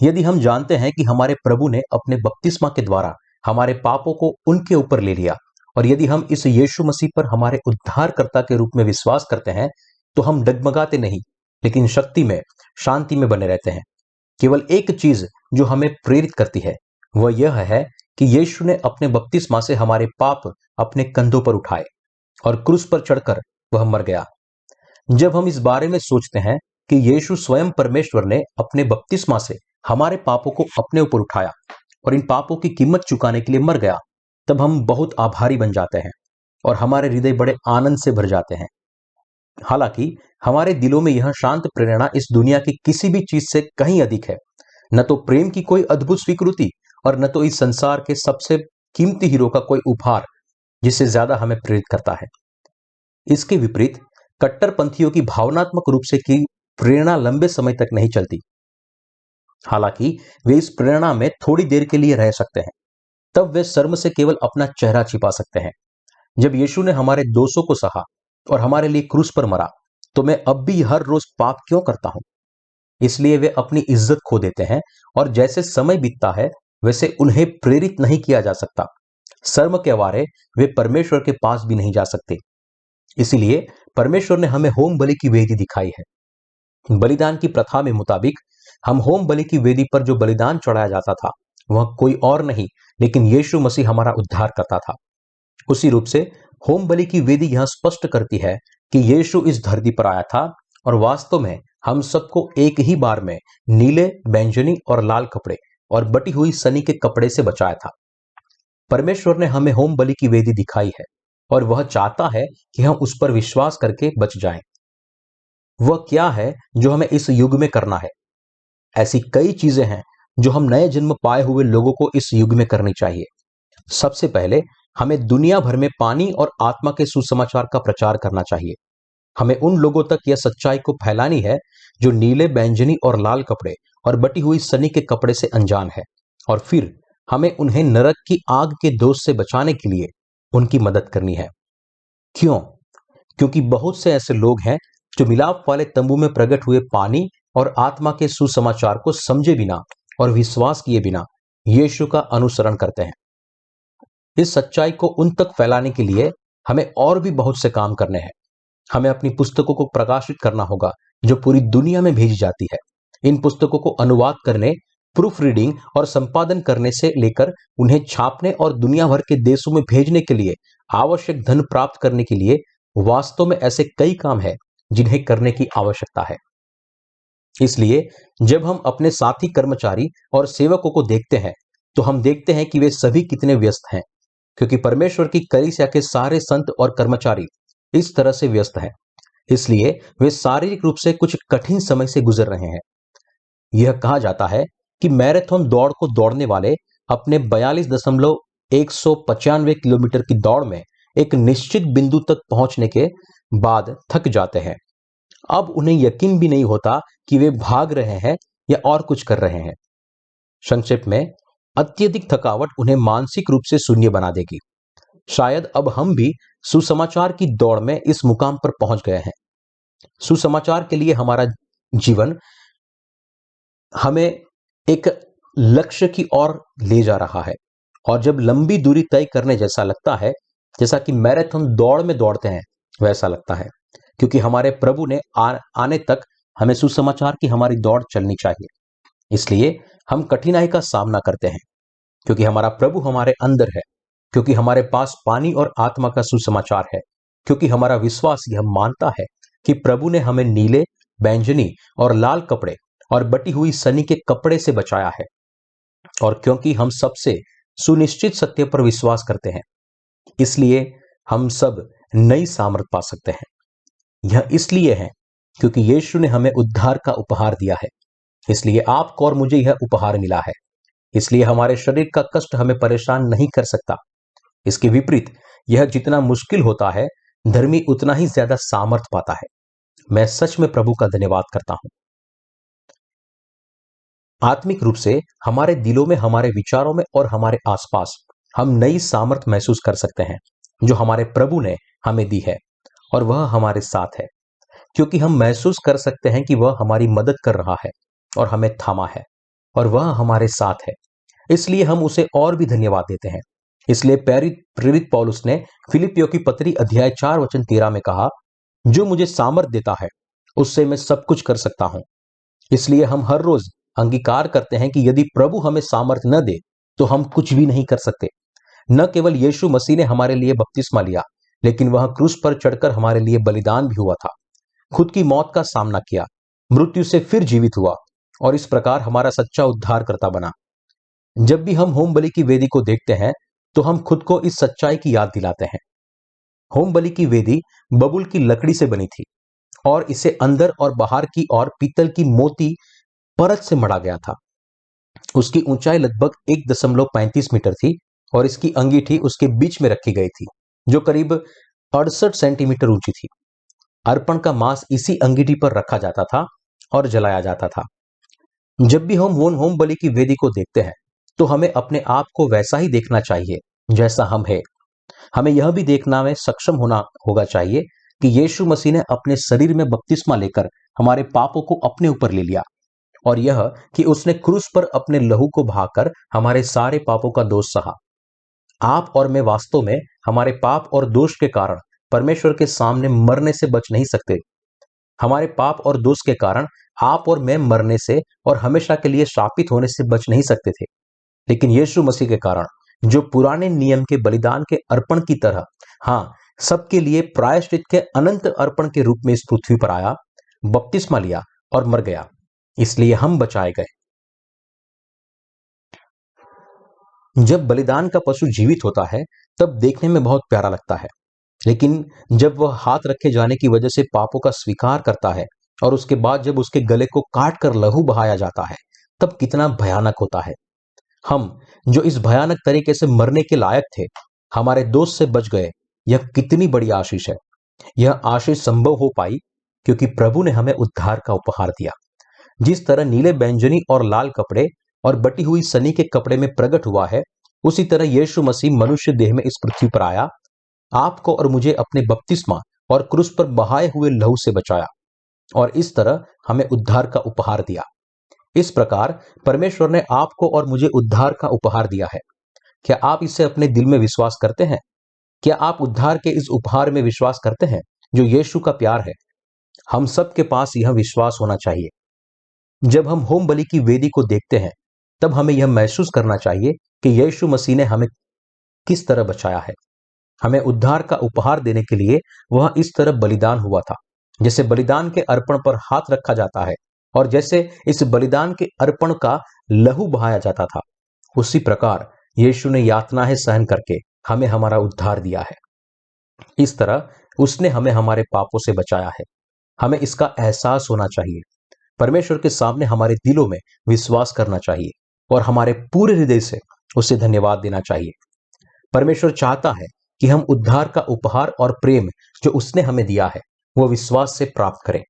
यदि हम जानते हैं कि हमारे प्रभु ने अपने बपतिस्मा के द्वारा हमारे पापों को उनके ऊपर ले लिया, और यदि हम इस यीशु मसीह पर हमारे उद्धारकर्ता के रूप में विश्वास करते हैं, तो हम डगमगाते नहीं, लेकिन शक्ति में, शांति में बने रहते हैं। केवल एक चीज जो हमें प्रेरित करती है, वह यह है कि यीशु ने अपने बपतिस्मा से हमारे पाप अपने कंधों पर उठाए और क्रूस पर चढ़कर वह मर गया। जब हम इस बारे में सोचते हैं कि यीशु स्वयं परमेश्वर ने अपने बपतिस्मा से हमारे पापों को अपने ऊपर उठाया और इन पापों की कीमत चुकाने के लिए मर गया, तब हम बहुत आभारी बन जाते हैं और हमारे हृदय बड़े आनंद से भर जाते हैं। हालांकि हमारे दिलों में यह शांत प्रेरणा इस दुनिया की किसी भी चीज से कहीं अधिक है। न तो प्रेम की कोई अद्भुत स्वीकृति, और न तो इस संसार के सबसे कीमती हीरो का कोई उपहार जिससे ज्यादा हमें प्रेरित करता है। इसके विपरीत कट्टरपंथियों की भावनात्मक रूप से की प्रेरणा लंबे समय तक नहीं चलती। हालांकि वे इस प्रेरणा में थोड़ी देर के लिए रह सकते हैं, तब वे शर्म से केवल अपना चेहरा छिपा सकते हैं। जब यीशु ने हमारे दोषों को सहा और हमारे लिए क्रूस पर मरा, तो मैं अब भी हर रोज पाप क्यों करता हूं? इसलिए वे अपनी इज्जत खो देते हैं, और जैसे समय बीतता है वैसे उन्हें प्रेरित नहीं किया जा सकता। शर्म के वारे वे परमेश्वर के पास भी नहीं जा सकते। इसीलिए परमेश्वर ने हमें होम बलि की वेदी दिखाई है। बलिदान की प्रथा में मुताबिक हम होम बलि की वेदी पर जो बलिदान चढ़ाया जाता था, वह कोई और नहीं लेकिन यीशु मसीह हमारा उद्धार करता था। उसी रूप से होम बलि की वेदी यह स्पष्ट करती है कि यीशु इस धरती पर आया था और वास्तव में हम सबको एक ही बार में नीले, बैंगनी और लाल कपड़े और बटी हुई सनी के कपड़े से बचाया था। परमेश्वर ने हमें होम बलि की वेदी दिखाई है और वह चाहता है कि हम उस पर विश्वास करके बच जाएं। वह क्या है जो हमें इस युग में करना है? ऐसी कई चीजें हैं जो हम नए जन्म पाए हुए लोगों को इस युग में करनी चाहिए। सबसे पहले हमें दुनिया भर में पानी और आत्मा के सुसमाचार का प्रचार करना चाहिए। हमें उन लोगों तक यह सच्चाई को फैलानी है जो नीले, बैंगनी और लाल कपड़े और बटी हुई सनी के कपड़े से अनजान है, और फिर हमें उन्हें नरक की आग के दोष से बचाने के लिए उनकी मदद करनी है। क्यों? क्योंकि बहुत से ऐसे लोग हैं जो मिलाप वाले तंबू में प्रकट हुए पानी और आत्मा के सुसमाचार को समझे बिना और विश्वास किए बिना यीशु का अनुसरण करते हैं। इस सच्चाई को उन तक फैलाने के लिए हमें और भी बहुत से काम करने हैं। हमें अपनी पुस्तकों को प्रकाशित करना होगा जो पूरी दुनिया में भेजी जाती है। इन पुस्तकों को अनुवाद करने, प्रूफ रीडिंग और संपादन करने से लेकर उन्हें छापने और दुनिया भर के देशों में भेजने के लिए आवश्यक धन प्राप्त करने के लिए वास्तव में ऐसे कई काम हैं जिन्हें करने की आवश्यकता है। इसलिए जब हम अपने साथी कर्मचारी और सेवकों को देखते हैं, तो हम देखते हैं कि वे सभी कितने व्यस्त हैं, क्योंकि परमेश्वर की कलीसिया के सारे संत और कर्मचारी इस तरह से व्यस्त हैं। इसलिए वे शारीरिक रूप से कुछ कठिन समय से गुजर रहे हैं। यह कहा जाता है कि मैराथन दौड़ को दौड़ने वाले अपने 42.195 किलोमीटर की दौड़ में एक निश्चित बिंदु तक पहुंचने के बाद थक जाते हैं। अब उन्हें यकीन भी नहीं होता कि वे भाग रहे हैं या और कुछ कर रहे हैं। संक्षेप में, अत्यधिक थकावट उन्हें मानसिक रूप से शून्य बना देगी। शायद अब हम भी सुसमाचार की दौड़ में इस मुकाम पर पहुंच गए हैं। सुसमाचार के लिए हमारा जीवन हमें एक लक्ष्य की ओर ले जा रहा है, और जब लंबी दूरी तय करने जैसा लगता है, जैसा कि मैराथन दौड़ में दौड़ते हैं, वैसा लगता है, क्योंकि हमारे प्रभु ने आने तक हमें सुसमाचार की हमारी दौड़ चलनी चाहिए। इसलिए हम कठिनाई का सामना करते हैं, क्योंकि हमारा प्रभु हमारे अंदर है, क्योंकि हमारे पास पानी और आत्मा का सुसमाचार है, क्योंकि हमारा विश्वास यह मानता है कि प्रभु ने हमें नीले, बैंगनी और लाल कपड़े और बटी हुई सनी के कपड़े से बचाया है, और क्योंकि हम सबसे सुनिश्चित सत्य पर विश्वास करते हैं, इसलिए हम सब नई सामर्थ पा सकते हैं। यह इसलिए है क्योंकि यीशु ने हमें उद्धार का उपहार दिया है। इसलिए आपको और मुझे यह उपहार मिला है। इसलिए हमारे शरीर का कष्ट हमें परेशान नहीं कर सकता। इसके विपरीत, यह जितना मुश्किल होता है, धर्मी उतना ही ज्यादा सामर्थ पाता है। मैं सच में प्रभु का धन्यवाद करता हूं। आत्मिक रूप से हमारे दिलों में, हमारे विचारों में और हमारे आसपास हम नई सामर्थ महसूस कर सकते हैं जो हमारे प्रभु ने हमें दी है, और वह हमारे साथ है, क्योंकि हम महसूस कर सकते हैं कि वह हमारी मदद कर रहा है और हमें थामा है और वह हमारे साथ है। इसलिए हम उसे और भी धन्यवाद देते हैं। इसलिए प्रेरित पौलुस ने फिलिपियों की पत्री अध्याय 4 वचन 13 में कहा, जो मुझे सामर्थ देता है उससे मैं सब कुछ कर सकता हूं। इसलिए हम हर रोज अंगीकार करते हैं कि यदि प्रभु हमें सामर्थ न दे तो हम कुछ भी नहीं कर सकते। न केवल यीशु मसीह ने हमारे लिए बपतिस्मा लिया, लेकिन वह क्रूस पर चढ़कर हमारे लिए बलिदान भी हुआ था, खुद की मौत का सामना किया, मृत्यु से फिर जीवित हुआ और इस प्रकार हमारा सच्चा उद्धारकर्ता बना। जब भी हम होम बलि की वेदी को देखते हैं तो हम खुद को इस सच्चाई की याद दिलाते हैं। होम बलि की वेदी बबूल की लकड़ी से बनी थी और इसे अंदर और बाहर की ओर पीतल की मोती परत से मढ़ा गया था। उसकी ऊंचाई लगभग 1.35 मीटर थी और इसकी अंगीठी उसके बीच में रखी गई थी, जो करीब 68 सेंटीमीटर ऊंची थी। अर्पण का मांस इसी अंगीठी पर रखा जाता था और जलाया जाता था। जब भी हम होम बलि की वेदी को देखते हैं तो हमें अपने आप को वैसा ही देखना चाहिए जैसा हम हैं। हमें यह भी देखना में सक्षम होना होगा चाहिए कि यीशु मसीह ने अपने शरीर में बपतिस्मा लेकर हमारे पापों को अपने ऊपर ले लिया, और यह कि उसने क्रूस पर अपने लहू को बहाकर हमारे सारे पापों का दोष सहा। आप और मैं वास्तव में हमारे पाप और दोष के कारण परमेश्वर के सामने मरने से बच नहीं सकते। हमारे पाप और दोष के कारण आप और मैं मरने से और हमेशा के लिए शापित होने से बच नहीं सकते थे, लेकिन यीशु मसीह के कारण, जो पुराने नियम के बलिदान के अर्पण की तरह, हाँ, सबके लिए प्रायश्चित के अनंत अर्पण के रूप में इस पृथ्वी पर आया, बपतिस्मा लिया और मर गया, इसलिए हम बचाए गए। जब बलिदान का पशु जीवित होता है तब देखने में बहुत प्यारा लगता है, लेकिन जब वह हाथ रखे जाने की वजह से पापों का स्वीकार करता है और उसके बाद जब उसके गले को काट कर लहू बहाया जाता है, तब कितना भयानक होता है। हम जो इस भयानक तरीके से मरने के लायक थे, हमारे दोस्त से बच गए। यह कितनी बड़ी आशीष है। यह आशीष संभव हो पाई क्योंकि प्रभु ने हमें उद्धार का उपहार दिया। जिस तरह नीले, बैंजनी और लाल कपड़े और बटी हुई सनी के कपड़े में प्रकट हुआ है, उसी तरह यीशु मसीह मनुष्य देह में इस पृथ्वी पर आया, आपको और मुझे अपने बपतिस्मा और क्रूस पर बहाए हुए लहू से बचाया और इस तरह हमें उद्धार का उपहार दिया। इस प्रकार परमेश्वर ने आपको और मुझे उद्धार का उपहार दिया है। क्या आप इसे अपने दिल में विश्वास करते हैं? क्या आप उद्धार के इस उपहार में विश्वास करते हैं जो यीशु का प्यार है? हम सब के पास यह विश्वास होना चाहिए। जब हम होम बलि की वेदी को देखते हैं तब हमें यह महसूस करना चाहिए कि यीशु मसीह ने हमें किस तरह बचाया है। हमें उद्धार का उपहार देने के लिए वह इस तरह बलिदान हुआ था, जैसे बलिदान के अर्पण पर हाथ रखा जाता है और जैसे इस बलिदान के अर्पण का लहू बहाया जाता था, उसी प्रकार यीशु ने यातनाएं सहन करके हमें हमारा उद्धार दिया है। इस तरह उसने हमें हमारे पापों से बचाया है। हमें इसका एहसास होना चाहिए, परमेश्वर के सामने हमारे दिलों में विश्वास करना चाहिए और हमारे पूरे हृदय से उसे धन्यवाद देना चाहिए। परमेश्वर चाहता है कि हम उद्धार का उपहार और प्रेम जो उसने हमें दिया है वो विश्वास से प्राप्त करें।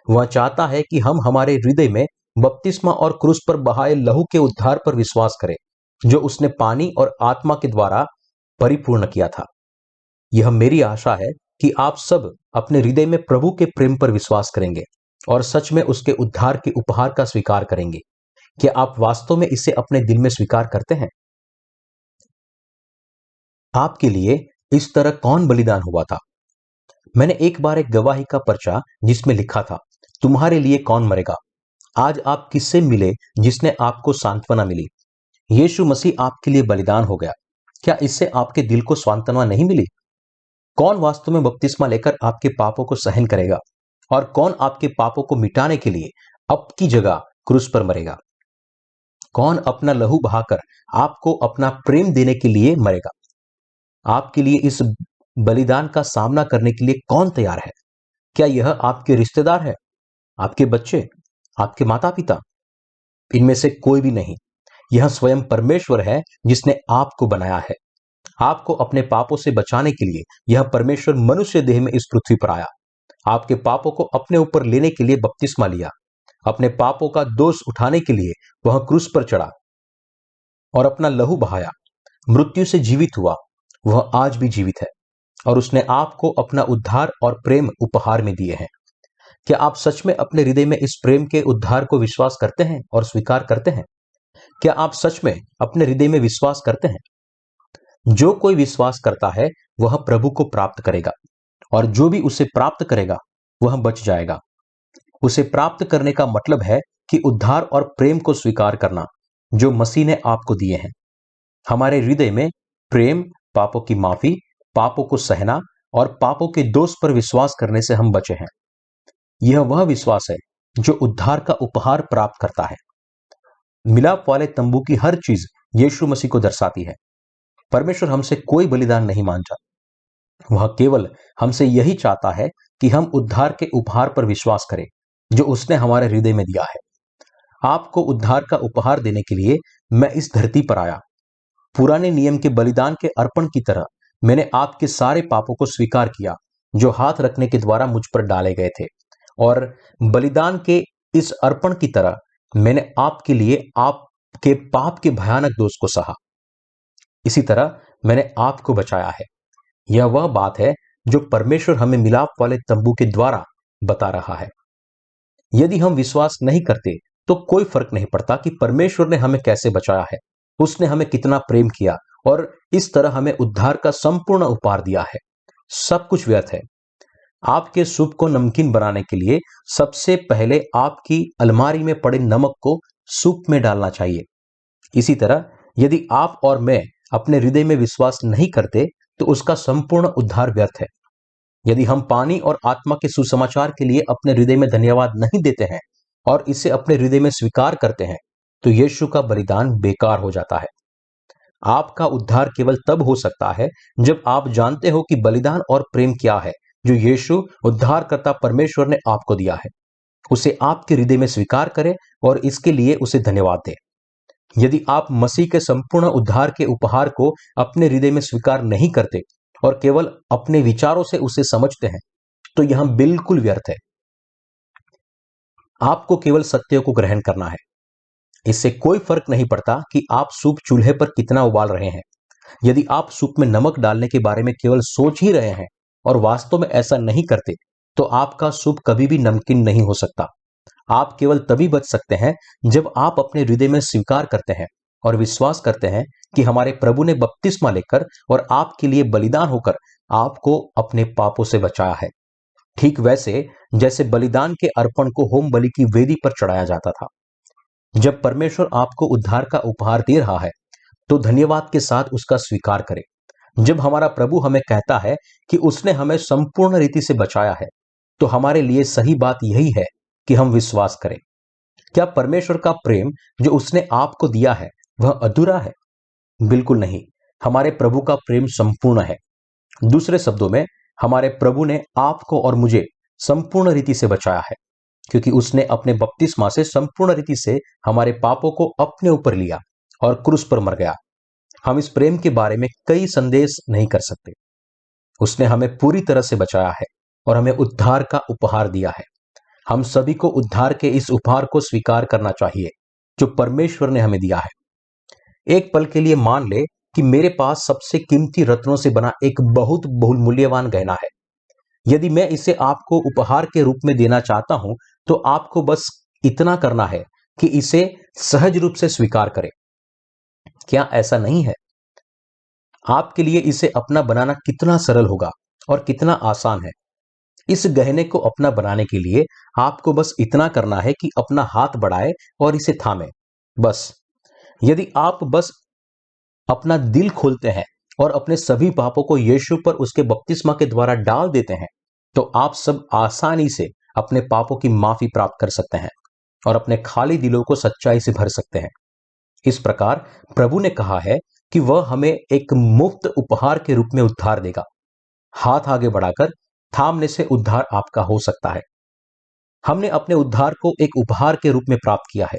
वह चाहता है कि हम हमारे हृदय में बपतिस्मा और क्रूस पर बहाए लहू के उद्धार पर विश्वास करें, जो उसने पानी और आत्मा के द्वारा परिपूर्ण किया था। यह मेरी आशा है कि आप सब अपने हृदय में प्रभु के प्रेम पर विश्वास करेंगे और सच में उसके उद्धार के उपहार का स्वीकार करेंगे। क्या आप वास्तव में इसे अपने दिल में स्वीकार करते हैं? आपके लिए इस तरह कौन बलिदान हुआ था? मैंने एक बार एक गवाही का पर्चा जिसमें लिखा था, तुम्हारे लिए कौन मरेगा। आज आप किससे मिले जिसने आपको सांत्वना मिली? यीशु मसीह आपके लिए बलिदान हो गया। क्या इससे आपके दिल को सांत्वना नहीं मिली? कौन वास्तव में बपतिस्मा लेकर आपके पापों को सहन करेगा और कौन आपके पापों को मिटाने के लिए आपकी जगह क्रूस पर मरेगा? कौन अपना लहू बहाकर आपको अपना प्रेम देने के लिए मरेगा? आपके लिए इस बलिदान का सामना करने के लिए कौन तैयार है? क्या यह आपके रिश्तेदार है, आपके बच्चे, आपके माता पिता? इनमें से कोई भी नहीं। यह स्वयं परमेश्वर है जिसने आपको बनाया है। आपको अपने पापों से बचाने के लिए यह परमेश्वर मनुष्य देह में इस पृथ्वी पर आया, आपके पापों को अपने ऊपर लेने के लिए बपतिस्मा लिया, अपने पापों का दोष उठाने के लिए वह क्रूस पर चढ़ा और अपना लहू बहाया, मृत्यु से जीवित हुआ, वह आज भी जीवित है और उसने आपको अपना उद्धार और प्रेम उपहार में दिए हैं। क्या आप सच में अपने हृदय में इस प्रेम के उद्धार को विश्वास करते हैं और स्वीकार करते हैं? क्या आप सच में अपने हृदय में विश्वास करते हैं? जो कोई विश्वास करता है वह प्रभु को प्राप्त करेगा और जो भी उसे प्राप्त करेगा वह बच जाएगा। उसे प्राप्त करने का मतलब है कि उद्धार और प्रेम को स्वीकार करना जो मसीह ने आपको दिए हैं। हमारे हृदय में प्रेम, पापों की माफी, पापों को सहना और पापों के दोष पर विश्वास करने से हम बचे हैं। यह वह विश्वास है जो उद्धार का उपहार प्राप्त करता है। मिलाप वाले तंबू की हर चीज यीशु मसीह को दर्शाती है। परमेश्वर हमसे कोई बलिदान नहीं मांगता, वह केवल हमसे यही चाहता है कि हम उद्धार के उपहार पर विश्वास करें जो उसने हमारे हृदय में दिया है। आपको उद्धार का उपहार देने के लिए मैं इस धरती पर आया। पुराने नियम के बलिदान के अर्पण की तरह मैंने आपके सारे पापों को स्वीकार किया जो हाथ रखने के द्वारा मुझ पर डाले गए थे, और बलिदान के इस अर्पण की तरह मैंने आपके लिए आपके पाप के भयानक दोष को सहा। इसी तरह मैंने आपको बचाया है। यह वह बात है जो परमेश्वर हमें मिलाप वाले तंबू के द्वारा बता रहा है। यदि हम विश्वास नहीं करते तो कोई फर्क नहीं पड़ता कि परमेश्वर ने हमें कैसे बचाया है, उसने हमें कितना प्रेम किया और इस तरह हमें उद्धार का संपूर्ण उपहार दिया है। सब कुछ व्यर्थ है। आपके सूप को नमकीन बनाने के लिए सबसे पहले आपकी अलमारी में पड़े नमक को सूप में डालना चाहिए। इसी तरह यदि आप और मैं अपने हृदय में विश्वास नहीं करते तो उसका संपूर्ण उद्धार व्यर्थ है। यदि हम पानी और आत्मा के सुसमाचार के लिए अपने हृदय में धन्यवाद नहीं देते हैं और इसे अपने हृदय में स्वीकार करते हैं तो यीशु का बलिदान बेकार हो जाता है। आपका उद्धार केवल तब हो सकता है जब आप जानते हो कि बलिदान और प्रेम क्या है जो यीशु उद्धारकर्ता परमेश्वर ने आपको दिया है। उसे आपके हृदय में स्वीकार करें और इसके लिए उसे धन्यवाद दें। यदि आप मसीह के संपूर्ण उद्धार के उपहार को अपने हृदय में स्वीकार नहीं करते और केवल अपने विचारों से उसे समझते हैं तो यह बिल्कुल व्यर्थ है। आपको केवल सत्य को ग्रहण करना है। इससे कोई फर्क नहीं पड़ता कि आप सूप चूल्हे पर कितना उबाल रहे हैं। यदि आप सूप में नमक डालने के बारे में केवल सोच ही रहे हैं और वास्तव में ऐसा नहीं करते तो आपका सूप कभी भी नमकीन नहीं हो सकता। आप केवल तभी बच सकते हैं जब आप अपने हृदय में स्वीकार करते हैं और विश्वास करते हैं कि हमारे प्रभु ने बपतिस्मा लेकर और आपके लिए बलिदान होकर आपको अपने पापों से बचाया है, ठीक वैसे जैसे बलिदान के अर्पण को होम बलि की वेदी पर चढ़ाया जाता था। जब परमेश्वर आपको उद्धार का उपहार दे रहा है तो धन्यवाद के साथ उसका स्वीकार करें। जब हमारा प्रभु हमें कहता है कि उसने हमें संपूर्ण रीति से बचाया है तो हमारे लिए सही बात यही है कि हम विश्वास करें। क्या परमेश्वर का प्रेम जो उसने आपको दिया है वह अधूरा है? बिल्कुल नहीं। हमारे प्रभु का प्रेम संपूर्ण है। दूसरे शब्दों में, हमारे प्रभु ने आपको और मुझे संपूर्ण रीति से बचाया है क्योंकि उसने अपने बपतिस्मा से संपूर्ण रीति से हमारे पापों को अपने ऊपर लिया और क्रूस पर मर गया। हम इस प्रेम के बारे में कई संदेश नहीं कर सकते। उसने हमें पूरी तरह से बचाया है और हमें उद्धार का उपहार दिया है। हम सभी को उद्धार के इस उपहार को स्वीकार करना चाहिए जो परमेश्वर ने हमें दिया है। एक पल के लिए मान ले कि मेरे पास सबसे कीमती रत्नों से बना एक बहुत बहुमूल्यवान गहना है। यदि मैं इसे आपको उपहार के रूप में देना चाहता हूं तो आपको बस इतना करना है कि इसे सहज रूप से स्वीकार करें। क्या ऐसा नहीं है? आपके लिए इसे अपना बनाना कितना सरल होगा और कितना आसान है। इस गहने को अपना बनाने के लिए आपको बस इतना करना है कि अपना हाथ बढ़ाए और इसे थामे, बस। यदि आप बस अपना दिल खोलते हैं और अपने सभी पापों को यीशु पर उसके बपतिस्मा के द्वारा डाल देते हैं तो आप सब आसानी से अपने पापों की माफी प्राप्त कर सकते हैं और अपने खाली दिलों को सच्चाई से भर सकते हैं। इस प्रकार प्रभु ने कहा है कि वह हमें एक मुफ्त उपहार के रूप में उद्धार देगा। हाथ आगे बढ़ाकर थामने से उद्धार आपका हो सकता है। हमने अपने उद्धार को एक उपहार के रूप में प्राप्त किया है।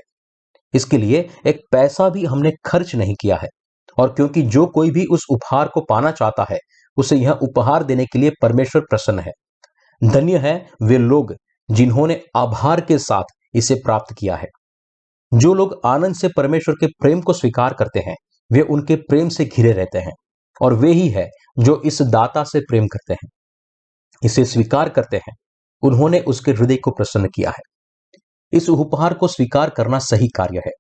इसके लिए एक पैसा भी हमने खर्च नहीं किया है, और क्योंकि जो कोई भी उस उपहार को पाना चाहता है उसे यह उपहार देने के लिए परमेश्वर प्रसन्न है। धन्य है वे लोग जिन्होंने आभार के साथ इसे प्राप्त किया है। जो लोग आनंद से परमेश्वर के प्रेम को स्वीकार करते हैं वे उनके प्रेम से घिरे रहते हैं, और वे ही है जो इस दाता से प्रेम करते हैं, इसे स्वीकार करते हैं। उन्होंने उसके हृदय को प्रसन्न किया है। इस उपहार को स्वीकार करना सही कार्य है।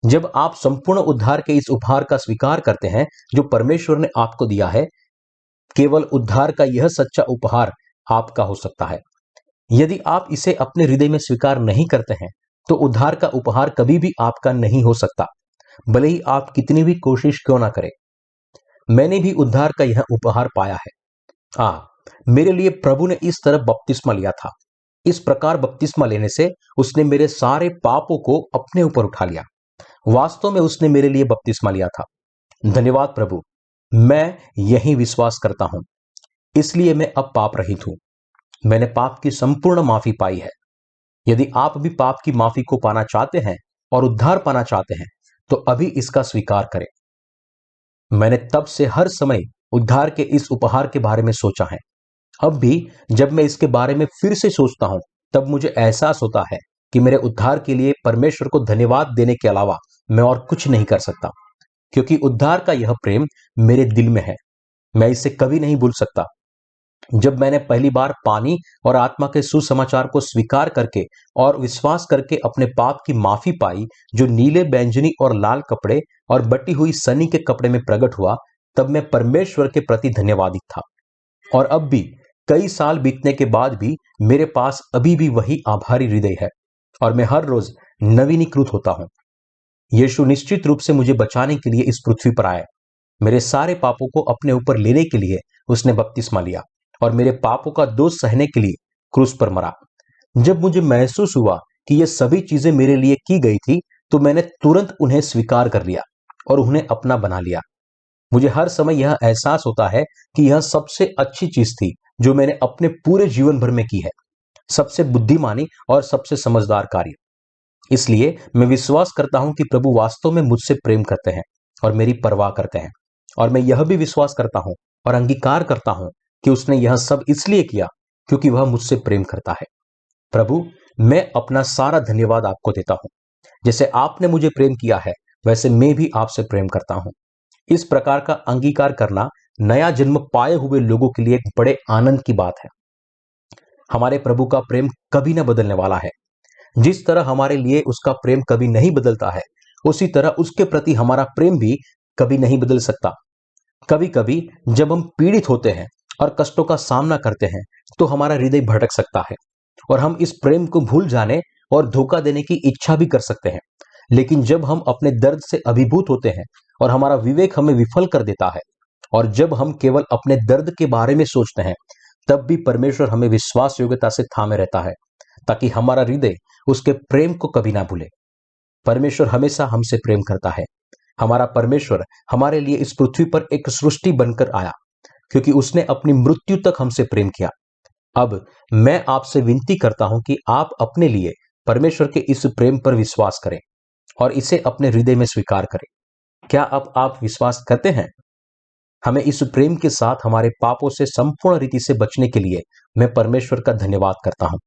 जब आप संपूर्ण उद्धार के इस उपहार का स्वीकार करते हैं जो परमेश्वर ने आपको दिया है, केवल उद्धार का यह सच्चा उपहार आपका हो सकता है। यदि आप इसे अपने हृदय में स्वीकार नहीं करते हैं तो उद्धार का उपहार कभी भी आपका नहीं हो सकता, भले ही आप कितनी भी कोशिश क्यों ना करें। मैंने भी उद्धार का यह उपहार पाया है। मेरे लिए प्रभु ने इस तरह बपतिस्मा लिया था। इस प्रकार बपतिस्मा लेने से उसने मेरे सारे पापों को अपने ऊपर उठा लिया। वास्तव में उसने मेरे लिए बपतिस्मा लिया था। धन्यवाद प्रभु, मैं यही विश्वास करता हूं, इसलिए मैं अब पाप रहित हूं। मैंने पाप की संपूर्ण माफी पाई है। यदि आप भी पाप की माफी को पाना चाहते हैं और उद्धार पाना चाहते हैं तो अभी इसका स्वीकार करें। मैंने तब से हर समय उद्धार के इस उपहार के बारे में सोचा है। अब भी जब मैं इसके बारे में फिर से सोचता हूं तब मुझे एहसास होता है कि मेरे उद्धार के लिए परमेश्वर को धन्यवाद देने के अलावा मैं और कुछ नहीं कर सकता, क्योंकि उद्धार का यह प्रेम मेरे दिल में है। मैं इसे कभी नहीं भूल सकता। जब मैंने पहली बार पानी और आत्मा के सुसमाचार को स्वीकार करके और विश्वास करके अपने पाप की माफी पाई, जो नीले, बैंगनी और लाल कपड़े और बटी हुई सनी के कपड़े में प्रकट हुआ, तब मैं परमेश्वर के प्रति धन्यवादित था। और अब भी कई साल बीतने के बाद भी मेरे पास अभी भी वही आभारी हृदय है और मैं हर रोज नवीनीकृत होता हूं। यीशु निश्चित रूप से मुझे बचाने के लिए इस पृथ्वी पर आए। मेरे सारे पापों को अपने ऊपर लेने के लिए उसने बपतिस्मा लिया और मेरे पापों का दोष सहने के लिए क्रूस पर मरा। जब मुझे महसूस हुआ कि ये सभी चीजें मेरे लिए की गई थी तो मैंने तुरंत उन्हें स्वीकार कर लिया और उन्हें अपना बना लिया। मुझे हर समय यह एहसास होता है कि यह सबसे अच्छी चीज थी जो मैंने अपने पूरे जीवन भर में की है, सबसे बुद्धिमानी और सबसे समझदार कार्य। इसलिए मैं विश्वास करता हूं कि प्रभु वास्तव में मुझसे प्रेम करते हैं और मेरी परवाह करते हैं, और मैं यह भी विश्वास करता हूं और अंगीकार करता हूं कि उसने यह सब इसलिए किया क्योंकि वह मुझसे प्रेम करता है। प्रभु, मैं अपना सारा धन्यवाद आपको देता हूं। जैसे आपने मुझे प्रेम किया है वैसे मैं भी आपसे प्रेम करता हूं। इस प्रकार का अंगीकार करना नया जन्म पाए हुए लोगों के लिए एक बड़े आनंद की बात है। हमारे प्रभु का प्रेम कभी न बदलने वाला है। जिस तरह हमारे लिए उसका प्रेम कभी नहीं बदलता है, उसी तरह उसके प्रति हमारा प्रेम भी कभी नहीं बदल सकता। कभी कभी जब हम पीड़ित होते हैं और कष्टों का सामना करते हैं तो हमारा हृदय भटक सकता है और हम इस प्रेम को भूल जाने और धोखा देने की इच्छा भी कर सकते हैं। लेकिन जब हम अपने दर्द से अभिभूत होते हैं और हमारा विवेक हमें विफल कर देता है और जब हम केवल अपने दर्द के बारे में सोचते हैं, तब भी परमेश्वर हमें विश्वास योग्यता से थामे रहता है ताकि हमारा हृदय उसके प्रेम को कभी ना भूले। परमेश्वर हमेशा हमसे प्रेम करता है। हमारा परमेश्वर हमारे लिए इस पृथ्वी पर एक सृष्टि बनकर आया क्योंकि उसने अपनी मृत्यु तक हमसे प्रेम किया। अब मैं आपसे विनती करता हूं कि आप अपने लिए परमेश्वर के इस प्रेम पर विश्वास करें और इसे अपने हृदय में स्वीकार करें। क्या अब आप विश्वास करते हैं? हमें इस प्रेम के साथ हमारे पापों से संपूर्ण रीति से बचने के लिए मैं परमेश्वर का धन्यवाद करता हूं।